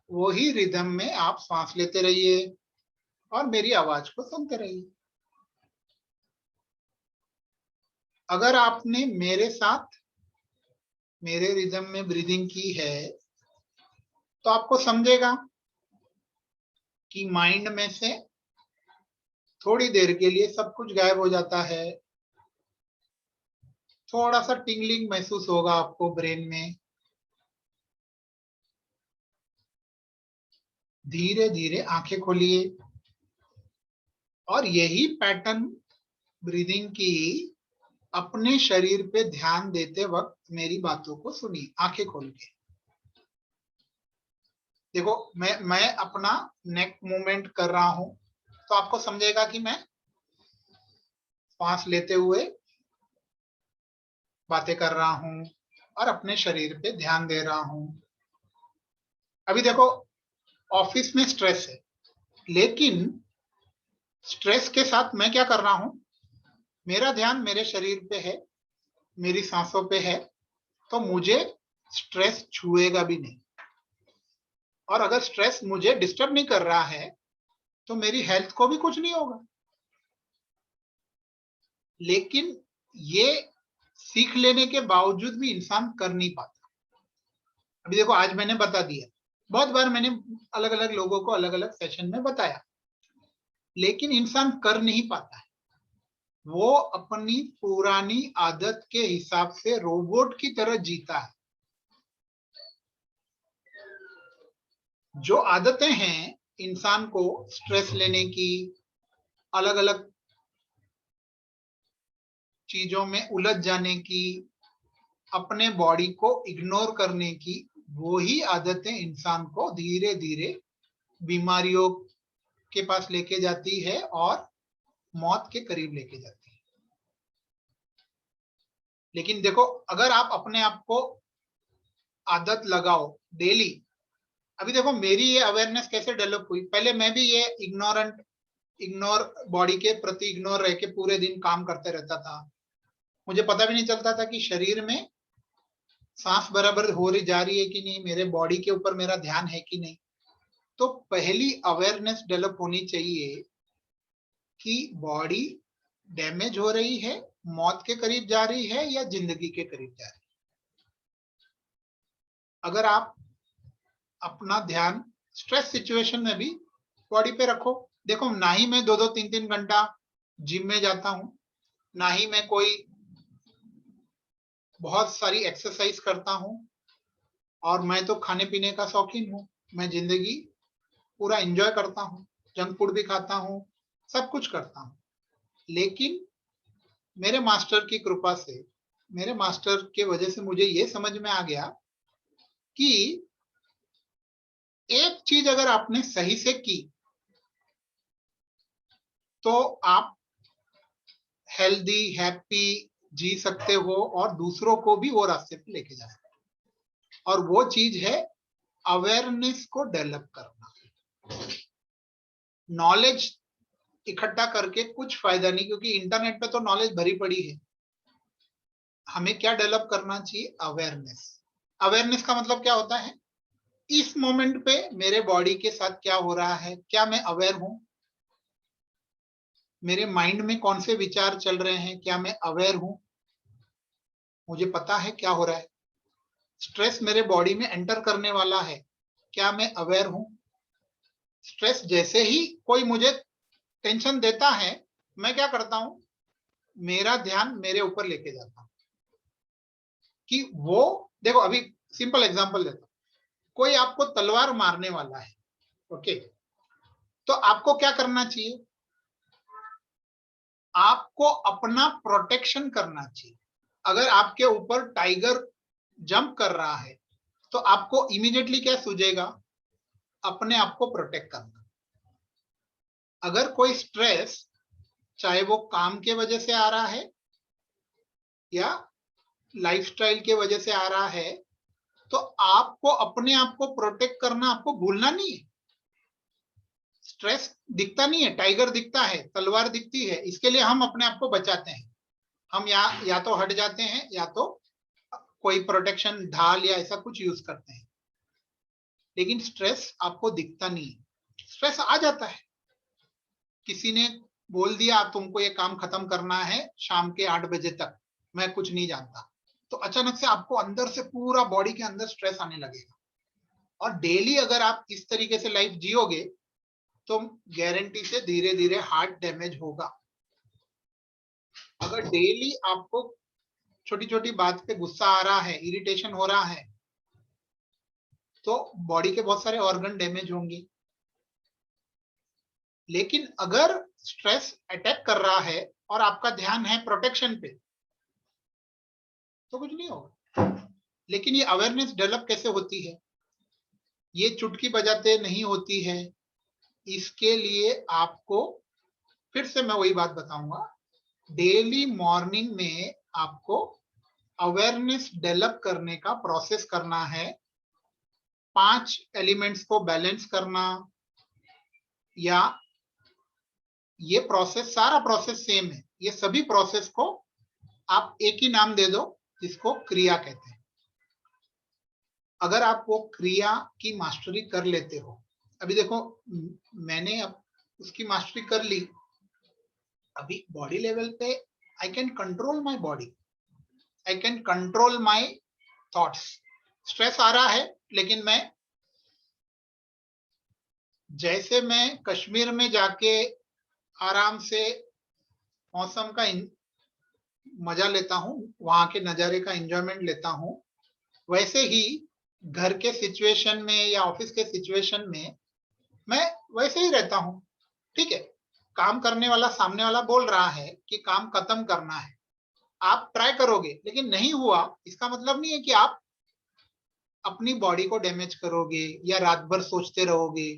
वही रिदम में आप सांस लेते रहिए और मेरी आवाज को सुनते रहिए। अगर आपने मेरे साथ मेरे रिदम में ब्रीदिंग की है तो आपको समझेगा कि माइंड में से थोड़ी देर के लिए सब कुछ गायब हो जाता है। थोड़ा सा टिंगलिंग महसूस होगा आपको ब्रेन में। धीरे धीरे आंखें खोलिए और यही पैटर्न ब्रीदिंग की अपने शरीर पे ध्यान देते वक्त मेरी बातों को सुनिए, आंखें खोल के। देखो मैं अपना नेक मूवमेंट कर रहा हूं तो आपको समझेगा कि मैं सांस लेते हुए बातें कर रहा हूं और अपने शरीर पे ध्यान दे रहा हूं। अभी देखो ऑफिस में स्ट्रेस है, लेकिन स्ट्रेस के साथ मैं क्या कर रहा हूं, मेरा ध्यान मेरे शरीर पे है, मेरी सांसों पे है। तो मुझे स्ट्रेस छुएगा भी नहीं। और अगर स्ट्रेस मुझे डिस्टर्ब नहीं कर रहा है तो मेरी हेल्थ को भी कुछ नहीं होगा। लेकिन ये सीख लेने के बावजूद भी इंसान कर नहीं पाता। अभी देखो, आज मैंने बता दिया, बहुत बार मैंने अलग अलग लोगों को अलग अलग सेशन में बताया, लेकिन इंसान कर नहीं पाता है। वो अपनी पुरानी आदत के हिसाब से रोबोट की तरह जीता है। जो आदतें हैं इंसान को स्ट्रेस लेने की, अलग अलग चीजों में उलझ जाने की, अपने बॉडी को इग्नोर करने की, वो ही आदतें इंसान को धीरे धीरे बीमारियों के पास लेके जाती है और मौत के करीब लेके जाती है। लेकिन देखो, अगर आप अपने आप को आदत लगाओ डेली। अभी देखो, मेरी ये अवेयरनेस कैसे डेवलप हुई। पहले मैं भी ये इग्नोर बॉडी के प्रति इग्नोर रह के पूरे दिन काम करते रहता था। मुझे पता भी नहीं चलता था कि शरीर में सांस बराबर हो रही जा रही है कि नहीं, मेरे बॉडी के ऊपर मेरा ध्यान है कि नहीं। तो पहली अवेयरनेस डेवलप होनी चाहिए कि बॉडी डैमेज हो रही है, मौत के करीब जा रही है या जिंदगी के करीब जा रही है। अगर आप अपना ध्यान स्ट्रेस सिचुएशन में भी बॉडी पे रखो। देखो, ना ही मैं 2-2 3-3 घंटा जिम में जाता हूं, ना ही मैं कोई बहुत सारी एक्सरसाइज करता हूं, और मैं तो खाने पीने का शौकीन हूं। मैं जिंदगी पूरा एंजॉय करता हूं, जंक फूड भी खाता हूं, सब कुछ करता हूं। लेकिन मेरे मास्टर की कृपा से, मेरे मास्टर के वजह से मुझे ये समझ में आ गया कि एक चीज अगर आपने सही से की तो आप हेल्दी हैप्पी जी सकते हो और दूसरों को भी वो रास्ते पे लेके जा सकते हो। और वो चीज है अवेयरनेस को डेवलप करना। नॉलेज इकट्ठा करके कुछ फायदा नहीं, क्योंकि इंटरनेट पे तो नॉलेज भरी पड़ी है। हमें क्या डेवलप करना चाहिए? अवेयरनेस। अवेयरनेस का मतलब क्या होता है? इस मोमेंट पे मेरे बॉडी के साथ क्या हो रहा है, क्या मैं अवेयर हूं? मेरे माइंड में कौन से विचार चल रहे हैं, क्या मैं अवेयर हूं? मुझे पता है क्या हो रहा है। स्ट्रेस मेरे बॉडी में एंटर करने वाला है, क्या मैं अवेयर हूं? स्ट्रेस जैसे ही कोई मुझे टेंशन देता है, मैं क्या करता हूं? मेरा ध्यान मेरे ऊपर लेके जाता हूं कि वो, देखो अभी सिंपल एग्जांपल देता हूं। कोई आपको तलवार मारने वाला है, ओके, तो आपको क्या करना चाहिए? आपको अपना प्रोटेक्शन करना चाहिए। अगर आपके ऊपर टाइगर जंप कर रहा है तो आपको इमीडिएटली क्या सूझेगा? अपने आप को प्रोटेक्ट करना। अगर कोई स्ट्रेस, चाहे वो काम के वजह से आ रहा है या लाइफस्टाइल के वजह से आ रहा है, तो आपको अपने आप को प्रोटेक्ट करना आपको भूलना नहीं है। स्ट्रेस दिखता नहीं है, टाइगर दिखता है, तलवार दिखती है, इसके लिए हम अपने आप को बचाते हैं। हम या तो हट जाते हैं या तो कोई प्रोटेक्शन ढाल या ऐसा कुछ यूज करते हैं। लेकिन स्ट्रेस आपको दिखता नहीं है। स्ट्रेस आ जाता है, किसी ने बोल दिया तुमको ये काम खत्म करना है शाम के 8 बजे तक, मैं कुछ नहीं जानता, तो अचानक से आपको अंदर से पूरा बॉडी के अंदर स्ट्रेस आने लगेगा। और डेली अगर आप इस तरीके से लाइफ जियोगे तो गारंटी से धीरे धीरे हार्ट डैमेज होगा। अगर डेली आपको छोटी छोटी बात पे गुस्सा आ रहा है, इरिटेशन हो रहा है, तो बॉडी के बहुत सारे ऑर्गन डैमेज होंगे। लेकिन अगर स्ट्रेस अटैक कर रहा है और आपका ध्यान है प्रोटेक्शन पे, तो कुछ नहीं होगा। लेकिन ये अवेयरनेस डेवलप कैसे होती है? ये चुटकी बजाते नहीं होती है। इसके लिए आपको फिर से मैं वही बात बताऊंगा, डेली मॉर्निंग में आपको अवेयरनेस डेवलप करने का प्रोसेस करना है। 5 एलिमेंट्स को बैलेंस करना, या ये प्रोसेस, सारा प्रोसेस सेम है। ये सभी प्रोसेस को आप एक ही नाम दे दो, जिसको क्रिया कहते हैं। अगर आप वो क्रिया की मास्टरी कर लेते हो, अभी देखो मैंने अब उसकी मास्टरी कर ली, अभी बॉडी लेवल पे I can control my body, I can control my thoughts. Stress आ रहा है, लेकिन मैं जैसे मैं कश्मीर में जाके आराम से मौसम का मजा लेता हूँ, वहां के नजारे का एंजॉयमेंट लेता हूँ, वैसे ही घर के सिचुएशन में या ऑफिस के सिचुएशन में मैं वैसे ही रहता हूँ। ठीक है, काम करने वाला सामने वाला बोल रहा है कि काम खत्म करना है, आप ट्राई करोगे, लेकिन नहीं हुआ, इसका मतलब नहीं है कि आप अपनी बॉडी को डैमेज करोगे या रात भर सोचते रहोगे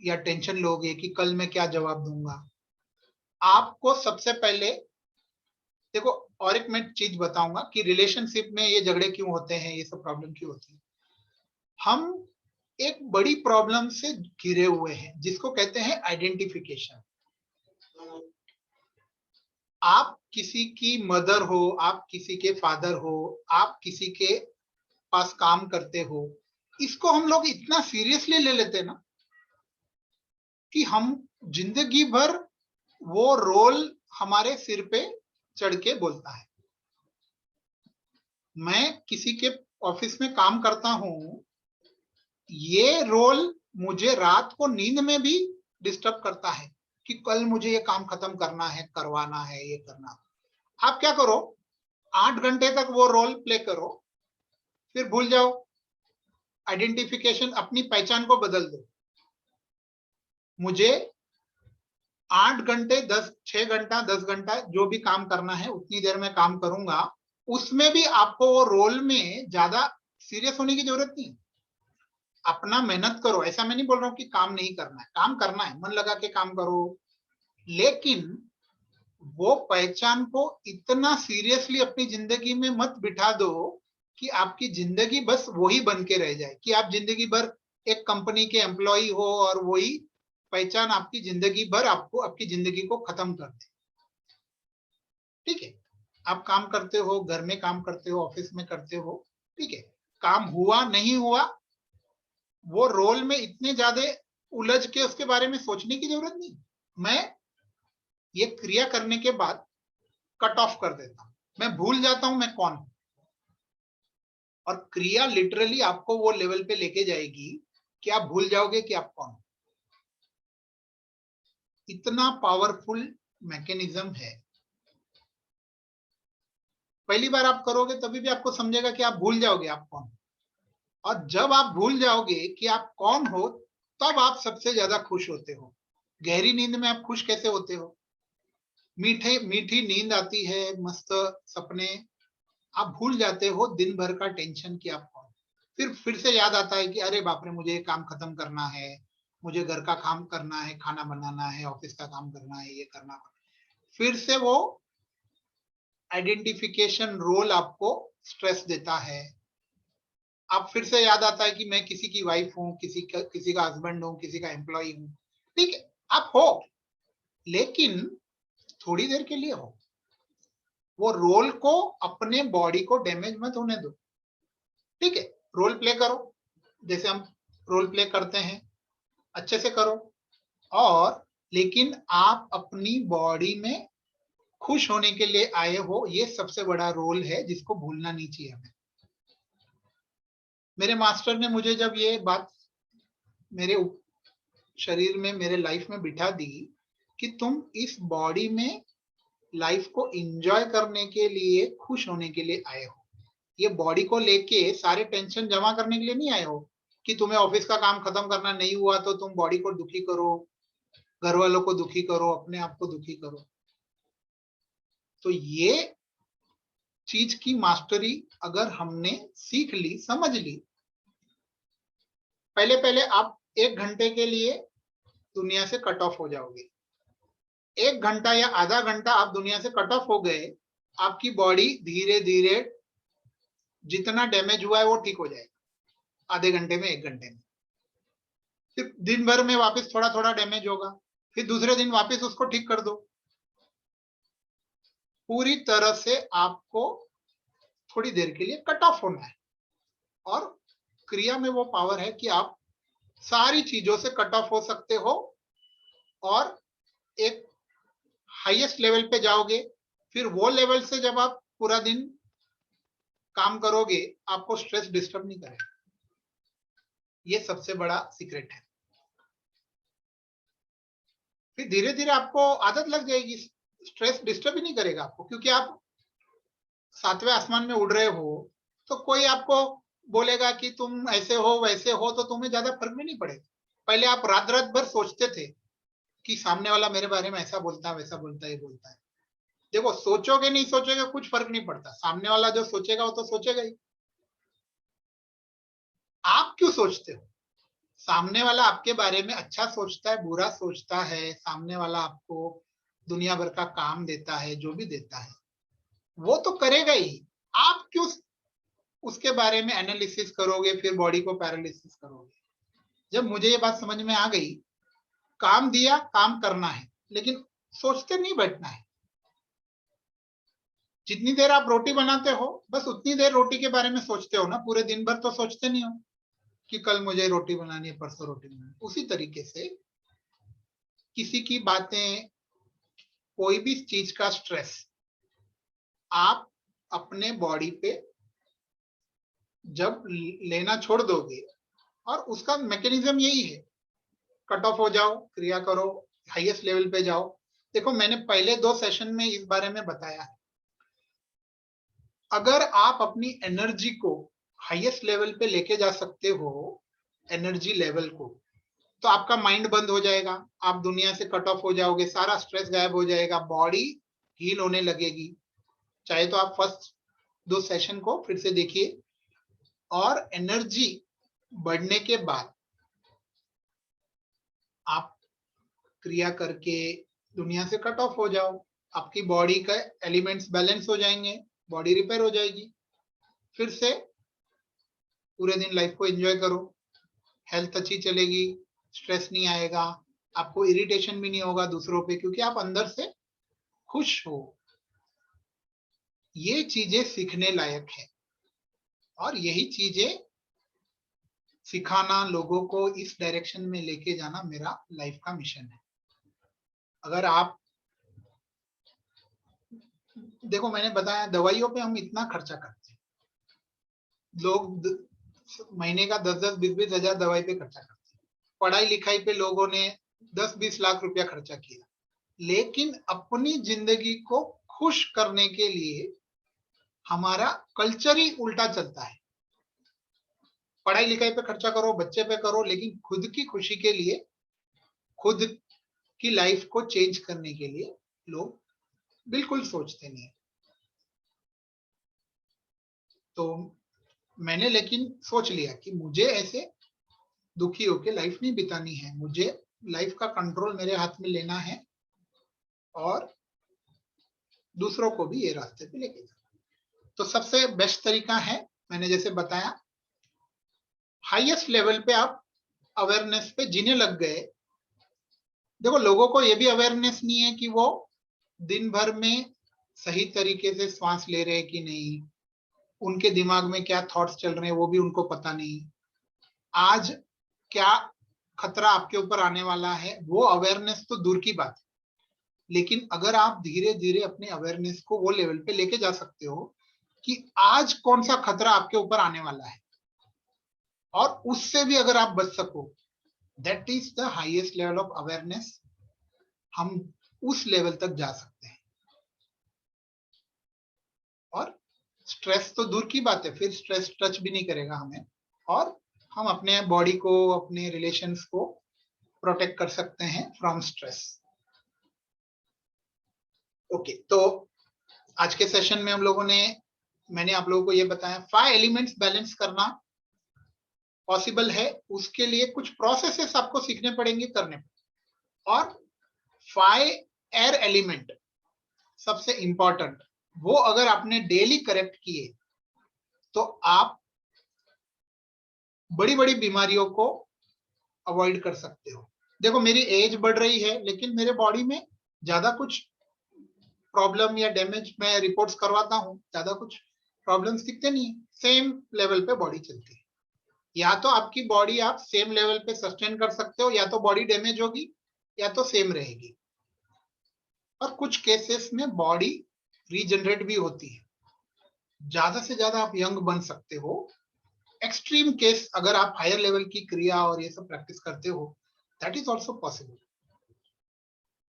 या टेंशन लोगे कि कल मैं क्या जवाब दूंगा। आपको सबसे पहले देखो, और एक मैं चीज बताऊंगा कि रिलेशनशिप में ये झगड़े क्यों होते हैं, ये सब प्रॉब्लम क्यों होती है। हम एक बड़ी प्रॉब्लम से घिरे हुए हैं जिसको कहते हैं आइडेंटिफिकेशन। आप किसी की मदर हो, आप किसी के फादर हो, आप किसी के पास काम करते हो, इसको हम लोग इतना सीरियसली ले लेते हैं ना कि हम जिंदगी भर वो रोल हमारे सिर पे चढ़ के बोलता है। मैं किसी के ऑफिस में काम करता हूं, ये रोल मुझे रात को नींद में भी डिस्टर्ब करता है कि कल मुझे ये काम खत्म करना है, करवाना है, ये करना। आप क्या करो, 8 घंटे तक वो रोल प्ले करो, फिर भूल जाओ, आइडेंटिफिकेशन, अपनी पहचान को बदल दो। मुझे 8 घंटे 6 घंटा 10 घंटा जो भी काम करना है उतनी देर में काम करूंगा, उसमें भी आपको वो रोल में ज्यादा सीरियस होने की जरूरत नहीं। अपना मेहनत करो, ऐसा मैं नहीं बोल रहा हूँ कि काम नहीं करना है, काम करना है, मन लगा के काम करो, लेकिन वो पहचान को इतना सीरियसली अपनी जिंदगी में मत बिठा दो कि आपकी जिंदगी बस वही बन के रह जाए, कि आप जिंदगी भर एक कंपनी के एम्प्लॉय हो और वही पहचान आपकी जिंदगी भर आपको आपकी जिंदगी को खत्म कर दे। ठीक है, आप काम करते हो, घर में काम करते हो, ऑफिस में करते हो, ठीक है, काम हुआ नहीं हुआ, वो रोल में इतने ज्यादा उलझ के उसके बारे में सोचने की जरूरत नहीं। मैं ये क्रिया करने के बाद कट ऑफ कर देता हूं, मैं भूल जाता हूं मैं कौन हूं, और क्रिया लिटरली आपको वो लेवल पे लेके जाएगी कि आप भूल जाओगे कि आप कौन हो। इतना पावरफुल मैकेनिज्म है। पहली बार आप करोगे तभी भी आपको समझेगा कि आप भूल जाओगे आप कौन हो, और जब आप भूल जाओगे कि आप कौन हो, तब आप सबसे ज्यादा खुश होते हो। गहरी नींद में आप खुश कैसे होते हो, मीठे मीठी नींद आती है, मस्त सपने, आप भूल जाते हो दिन भर का टेंशन कि आप कौन। फिर से याद आता है कि अरे बाप रे, मुझे ये काम खत्म करना है, मुझे घर का काम करना है, खाना बनाना है, ऑफिस का काम करना है, ये करना। फिर से वो आइडेंटिफिकेशन रोल आपको स्ट्रेस देता है। आप फिर से याद आता है कि मैं किसी की वाइफ हूँ, किसी का हस्बैंड हूँ, किसी का एम्प्लॉय हूँ। ठीक है, आप हो, लेकिन थोड़ी देर के लिए हो। वो रोल को, अपने बॉडी को डैमेज मत होने दो। ठीक है, रोल प्ले करो जैसे हम रोल प्ले करते हैं, अच्छे से करो, और लेकिन आप अपनी बॉडी में खुश होने के लिए आए हो, ये सबसे बड़ा रोल है जिसको भूलना नहीं चाहिए हमें। मेरे मास्टर ने मुझे जब ये बात मेरे शरीर में, मेरे लाइफ में बिठा दी कि तुम इस बॉडी में लाइफ को एंजॉय करने के लिए, खुश होने के लिए आए हो, ये बॉडी को लेके सारे टेंशन जमा करने के लिए नहीं आए हो कि तुम्हें ऑफिस का काम खत्म करना नहीं हुआ तो तुम बॉडी को दुखी करो, घर वालों को दुखी करो, अपने आप को दुखी करो। तो ये चीज की मास्टरी अगर हमने सीख ली, समझ ली, पहले पहले आप 1 घंटे के लिए दुनिया से कट ऑफ हो जाओगे। 1 घंटा या आधा घंटा आप दुनिया से कट ऑफ हो गए, आपकी बॉडी धीरे धीरे जितना डैमेज हुआ है वो ठीक हो जाएगा, आधे घंटे में, 1 घंटे में। फिर दिन भर में वापस थोड़ा थोड़ा डैमेज होगा, फिर दूसरे दिन वापस उसको ठीक कर दो। पूरी तरह से आपको थोड़ी देर के लिए कट ऑफ होना है और क्रिया में वो पावर है कि आप सारी चीजों से कट ऑफ हो सकते हो और एक हाईएस्ट लेवल पे जाओगे। फिर वो लेवल से जब आप पूरा दिन काम करोगे, आपको स्ट्रेस डिस्टर्ब नहीं करेगा। ये सबसे बड़ा सीक्रेट है। फिर धीरे धीरे आपको आदत लग जाएगी, स्ट्रेस डिस्टर्ब ही नहीं करेगा आपको, क्योंकि आप 7वें आसमान में उड़ रहे हो। तो कोई आपको बोलेगा कि तुम ऐसे हो वैसे हो, तो तुम्हें ज्यादा फर्क भी नहीं पड़ेगा। पहले आप रात रात भर सोचते थे कि सामने वाला मेरे बारे में ऐसा बोलता है, वैसा बोलता है, ये बोलता है। देखो, सोचोगे नहीं सोचोगे कुछ फर्क नहीं पड़ता, सामने वाला जो सोचेगा वो तो सोचेगा ही। आप क्यों सोचते हो? सामने वाला आपके बारे में अच्छा सोचता है, बुरा सोचता है, सामने वाला आपको दुनिया भर का काम देता है, जो भी देता है वो तो करेगा ही। आप क्यों उसके बारे में एनालिसिस करोगे, फिर बॉडी को पैरालिसिस करोगे? जब मुझे ये बात समझ में आ गई, काम दिया, काम करना है, लेकिन सोचते नहीं बैठना है। जितनी देर आप रोटी बनाते हो, बस उतनी देर रोटी के बारे में सोचते हो ना, पूरे दिन भर तो सोचते नहीं हो कि कल मुझे रोटी बनानी है, परसों रोटी बनानी है। उसी तरीके से किसी की बातें, कोई भी चीज का स्ट्रेस आप अपने बॉडी पे जब लेना छोड़ दोगे, और उसका मैकेनिज्म यही है, कट ऑफ हो जाओ, क्रिया करो, हाईएस्ट लेवल पे जाओ। देखो, मैंने पहले 2 सेशन में इस बारे में बताया है। अगर आप अपनी एनर्जी को हाईएस्ट लेवल पे लेके जा सकते हो, एनर्जी लेवल को, तो आपका माइंड बंद हो जाएगा, आप दुनिया से कट ऑफ हो जाओगे, सारा स्ट्रेस गायब हो जाएगा, बॉडी हील होने लगेगी। चाहे तो आप फर्स्ट 2 सेशन को फिर से देखिए, और एनर्जी बढ़ने के बाद आप क्रिया करके दुनिया से कट ऑफ हो जाओ, आपकी बॉडी का एलिमेंट्स बैलेंस हो जाएंगे, बॉडी रिपेयर हो जाएगी। फिर से पूरे दिन लाइफ को एंजॉय करो, हेल्थ अच्छी चलेगी, स्ट्रेस नहीं आएगा, आपको इरिटेशन भी नहीं होगा दूसरों पे, क्योंकि आप अंदर से खुश हो। ये चीजें सीखने लायक है, और यही चीजें सिखाना, लोगों को इस डायरेक्शन में लेके जाना मेरा लाइफ का मिशन है। अगर आप देखो, मैंने बताया दवाइयों पे हम इतना खर्चा करते हैं, लोग महीने का 10-10, 20-20 हजार दवाई पे खर्चा करते हैं। पढ़ाई लिखाई पे लोगों ने 10-20 लाख रुपया खर्चा किया, लेकिन अपनी जिंदगी को खुश करने के लिए हमारा कल्चर ही उल्टा चलता है। पढ़ाई लिखाई पे खर्चा करो, बच्चे पे करो, लेकिन खुद की खुशी के लिए, खुद की लाइफ को चेंज करने के लिए लोग बिल्कुल सोचते नहीं। तो मैंने लेकिन सोच लिया कि मुझे ऐसे दुखी होकर लाइफ नहीं बितानी है, मुझे लाइफ का कंट्रोल मेरे हाथ में लेना है, और दूसरों को भी ये रास्ते पे लेके जाना। तो सबसे बेस्ट तरीका है, मैंने जैसे बताया, हाईएस्ट लेवल पे आप अवेयरनेस पे जीने लग गए। देखो, लोगों को ये भी अवेयरनेस नहीं है कि वो दिन भर में सही तरीके से श्वास ले रहे हैं कि नहीं, उनके दिमाग में क्या थॉट्स चल रहे हैं वो भी उनको पता नहीं, आज क्या खतरा आपके ऊपर आने वाला है वो अवेयरनेस तो दूर की बात है। लेकिन अगर आप धीरे धीरे अपने अवेयरनेस को वो लेवल पे लेके जा सकते हो कि आज कौन सा खतरा आपके ऊपर आने वाला है, और उससे भी अगर आप बच सको, that is the highest level of awareness. हम उस लेवल तक जा सकते हैं, और स्ट्रेस तो दूर की बात है, फिर स्ट्रेस टच भी नहीं करेगा हमें, और हम अपने बॉडी को, अपने रिलेशंस को प्रोटेक्ट कर सकते हैं फ्रॉम स्ट्रेस। ओके, तो आज के सेशन में मैंने आप लोगों को ये बताया, 5 एलिमेंट्स बैलेंस करना पॉसिबल है। उसके लिए कुछ प्रोसेसेस आपको सीखने पड़ेंगे, करने पड़ेंगे। और 5 एयर एलिमेंट सबसे इंपॉर्टेंट, वो अगर आपने डेली करेक्ट किए तो आप बड़ी बड़ी बीमारियों को अवॉइड कर सकते हो। देखो, मेरी एज बढ़ रही है, लेकिन मेरे बॉडी में ज्यादा कुछ प्रॉब्लम या डैमेज, मैं रिपोर्ट्स करवाता हूँ, ज्यादा कुछ प्रॉब्लम्स दिखते नहीं, सेम लेवल पे बॉडी चलती है। या तो आपकी बॉडी आप सेम लेवल पे सस्टेन कर सकते हो, या तो बॉडी डैमेज होगी, या तो सेम रहेगी। और कुछ केसेस में बॉडी रीजनरेट भी होती है, ज्यादा से ज्यादा आप यंग बन सकते हो। एक्सट्रीम केस अगर आप हायर लेवल की क्रिया और ये सब प्रैक्टिस करते हो, that is also possible.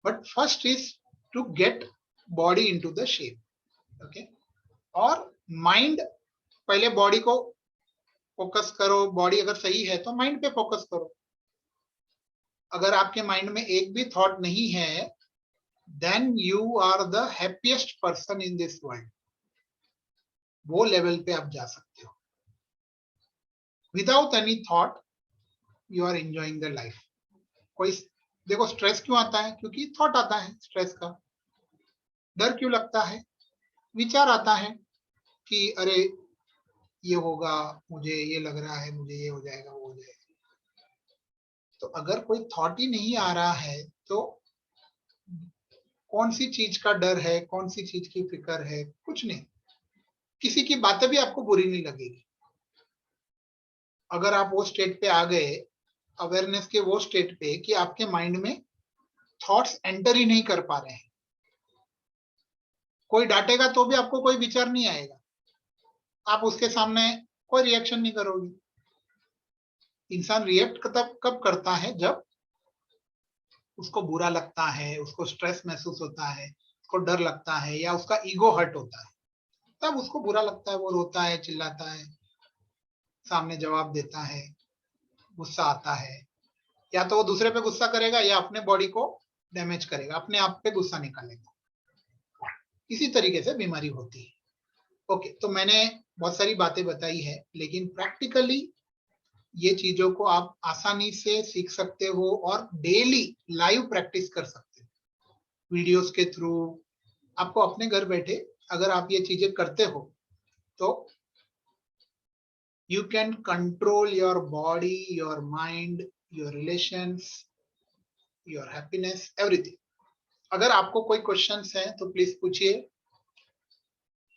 But first is to get body into the shape, okay. और माइंड, पहले बॉडी को फोकस करो। बॉडी अगर सही है तो माइंड पे फोकस करो। अगर आपके माइंड में एक भी थॉट नहीं है, then you are the happiest person in this world. वो लेवल पे आप जा सकते हो। Without any thought you are enjoying the life. कोई, देखो स्ट्रेस क्यों आता है? क्योंकि थॉट आता है स्ट्रेस का। डर क्यों लगता है? विचार आता है कि अरे ये होगा, मुझे ये लग रहा है, मुझे ये हो जाएगा, वो हो जाएगा। तो अगर कोई थॉट ही नहीं आ रहा है तो कौन सी चीज का डर है, कौन सी चीज की फिक्र है? कुछ नहीं। किसी की बातें भी आपको बुरी नहीं लगेगी। अगर आप वो स्टेट पे आ गए, अवेयरनेस के वो स्टेट पे कि आपके माइंड में थॉट्स एंटर ही नहीं कर पा रहे हैं, कोई डांटेगा तो भी आपको कोई विचार नहीं आएगा, आप उसके सामने कोई रिएक्शन नहीं करोगे। इंसान रिएक्ट तब कब करता है? जब उसको बुरा लगता है, उसको स्ट्रेस महसूस होता है, उसको डर लगता है, या उसका ईगो हर्ट होता है, तब उसको बुरा लगता है, वो रोता है, चिल्लाता है, सामने जवाब देता है, गुस्सा आता है। या तो वो दूसरे पे गुस्सा करेगा, या अपने बॉडी को डैमेज करेगा, अपने आप पे गुस्सा निकालेगा। इसी तरीके से बीमारी होती है। ओके, तो मैंने बहुत सारी बातें बताई है, लेकिन प्रैक्टिकली ये चीजों को आप आसानी से सीख सकते हो और डेली लाइव प्रैक्टिस कर सकते हो वीडियोस के थ्रू। आपको अपने घर बैठे अगर आप ये चीजें करते हो तो you can control your body, your mind, your relations, your happiness, everything. अगर आपको कोई क्वेश्चंस हैं तो प्लीज पूछिए।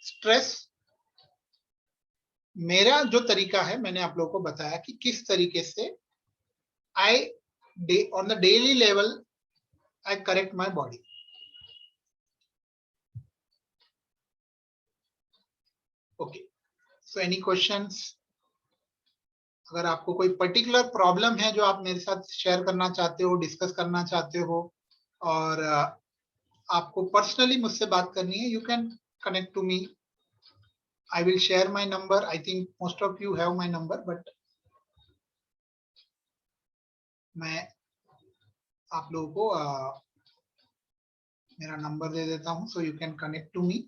स्ट्रेस, मेरा जो तरीका है मैंने आप लोगों को बताया कि किस तरीके से आई on the daily level I correct my body. Okay, so any questions? अगर आपको कोई पर्टिकुलर प्रॉब्लम है जो आप मेरे साथ शेयर करना चाहते हो, डिस्कस करना चाहते हो, और आपको पर्सनली मुझसे बात करनी है, you can connect to me. I will share my number. I think most of you have my number, but मैं आप लोगों को मेरा नंबर दे देता हूं, so you can connect to me.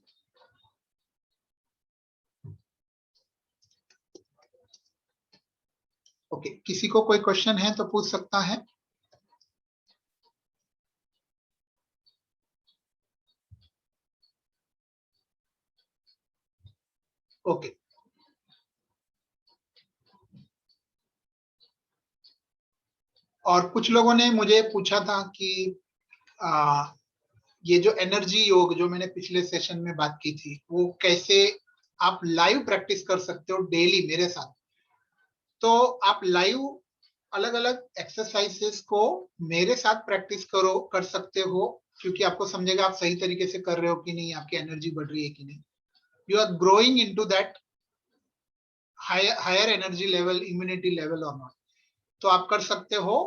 Okay, किसी को कोई क्वेश्चन है तो पूछ सकता है। ओके, और कुछ लोगों ने मुझे पूछा था कि ये जो एनर्जी योग जो मैंने पिछले सेशन में बात की थी, वो कैसे आप लाइव प्रैक्टिस कर सकते हो डेली मेरे साथ। तो आप लाइव अलग अलग एक्सरसाइजेस को मेरे साथ प्रैक्टिस कर सकते हो, क्योंकि आपको समझेगा आप सही तरीके से कर रहे हो कि नहीं, आपकी एनर्जी बढ़ रही है कि नहीं, you are growing into that higher energy level, immunity level और नॉट। तो आप कर सकते हो।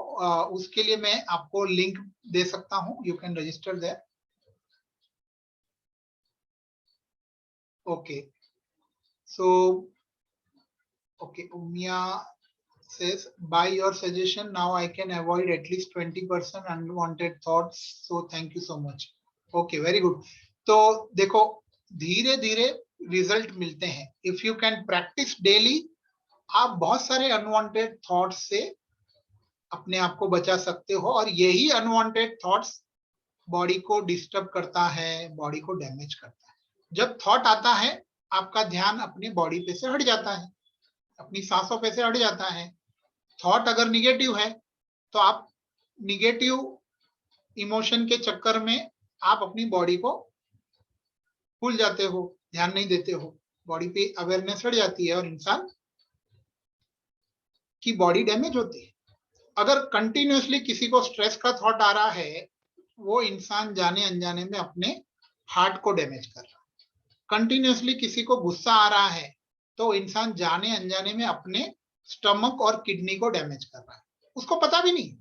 उसके लिए मैं आपको लिंक दे सकता हूं, you can register there. Okay, so okay, Umia says, by your suggestion now I can avoid at least 20% unwanted thoughts, so thank you so much. Okay, very good. तो देखो, धीरे धीरे रिजल्ट मिलते हैं। If you can practice daily, आप बहुत सारे unwanted thoughts से अपने आप को बचा सकते हो, और यही अनवांटेड थॉट्स बॉडी को डिस्टर्ब करता है, बॉडी को डैमेज करता है। जब थॉट आता है, आपका ध्यान अपनी बॉडी पे से हट जाता है, अपनी सांसों पे से हट जाता है। थॉट अगर निगेटिव है तो आप निगेटिव इमोशन के चक्कर में आप अपनी बॉडी को भूल जाते हो, ध्यान नहीं देते हो, बॉडी पे अवेयरनेस हट जाती है और इंसान कि बॉडी डैमेज होती है। अगर कंटिन्यूअसली किसी को स्ट्रेस का थॉट आ रहा है, वो इंसान जाने अनजाने में अपने हार्ट को डैमेज कर रहा है। कंटिन्यूअसली किसी को गुस्सा आ रहा है तो इंसान जाने अनजाने में अपने स्टमक और किडनी को डैमेज कर रहा है, उसको पता भी नहीं।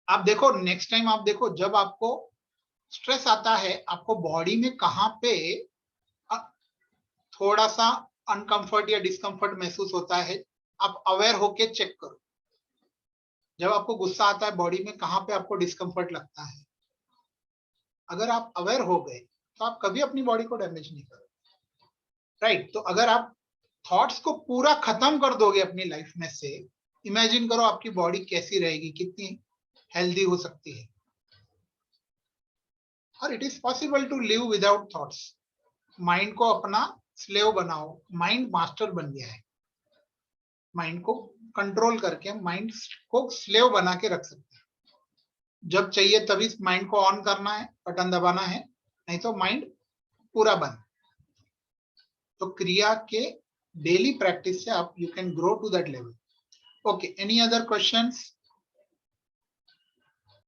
आप देखो, नेक्स्ट टाइम आप देखो, जब आपको स्ट्रेस आता है, आपको बॉडी में कहाँ पे थोड़ा सा अनकंफर्ट या डिस्कंफर्ट महसूस होता है, आप अवेयर होके चेक करो। जब आपको गुस्सा आता है, बॉडी में कहाँ पे आपको डिस्कंफर्ट लगता है, अगर आप अवेयर हो गए तो आप कभी अपनी बॉडी को डैमेज नहीं करोगे, राइट? तो अगर आप थॉट्स को पूरा खत्म कर दोगे अपनी लाइफ में से, इमेजिन करो आपकी बॉडी कैसी रहेगी, कितनी हेल्दी हो सकती है। और it is possible to live without thoughts. Mind को अपना स्लेव बनाओ, माइंड मास्टर बन गया है। माइंड को कंट्रोल करके माइंड को स्लेव बना के रख सकते हैं। जब चाहिए तभी माइंड को ऑन करना है, बटन दबाना है, नहीं तो माइंड पूरा बंद। तो क्रिया के डेली प्रैक्टिस से आप you can grow to that level. Okay, any other questions?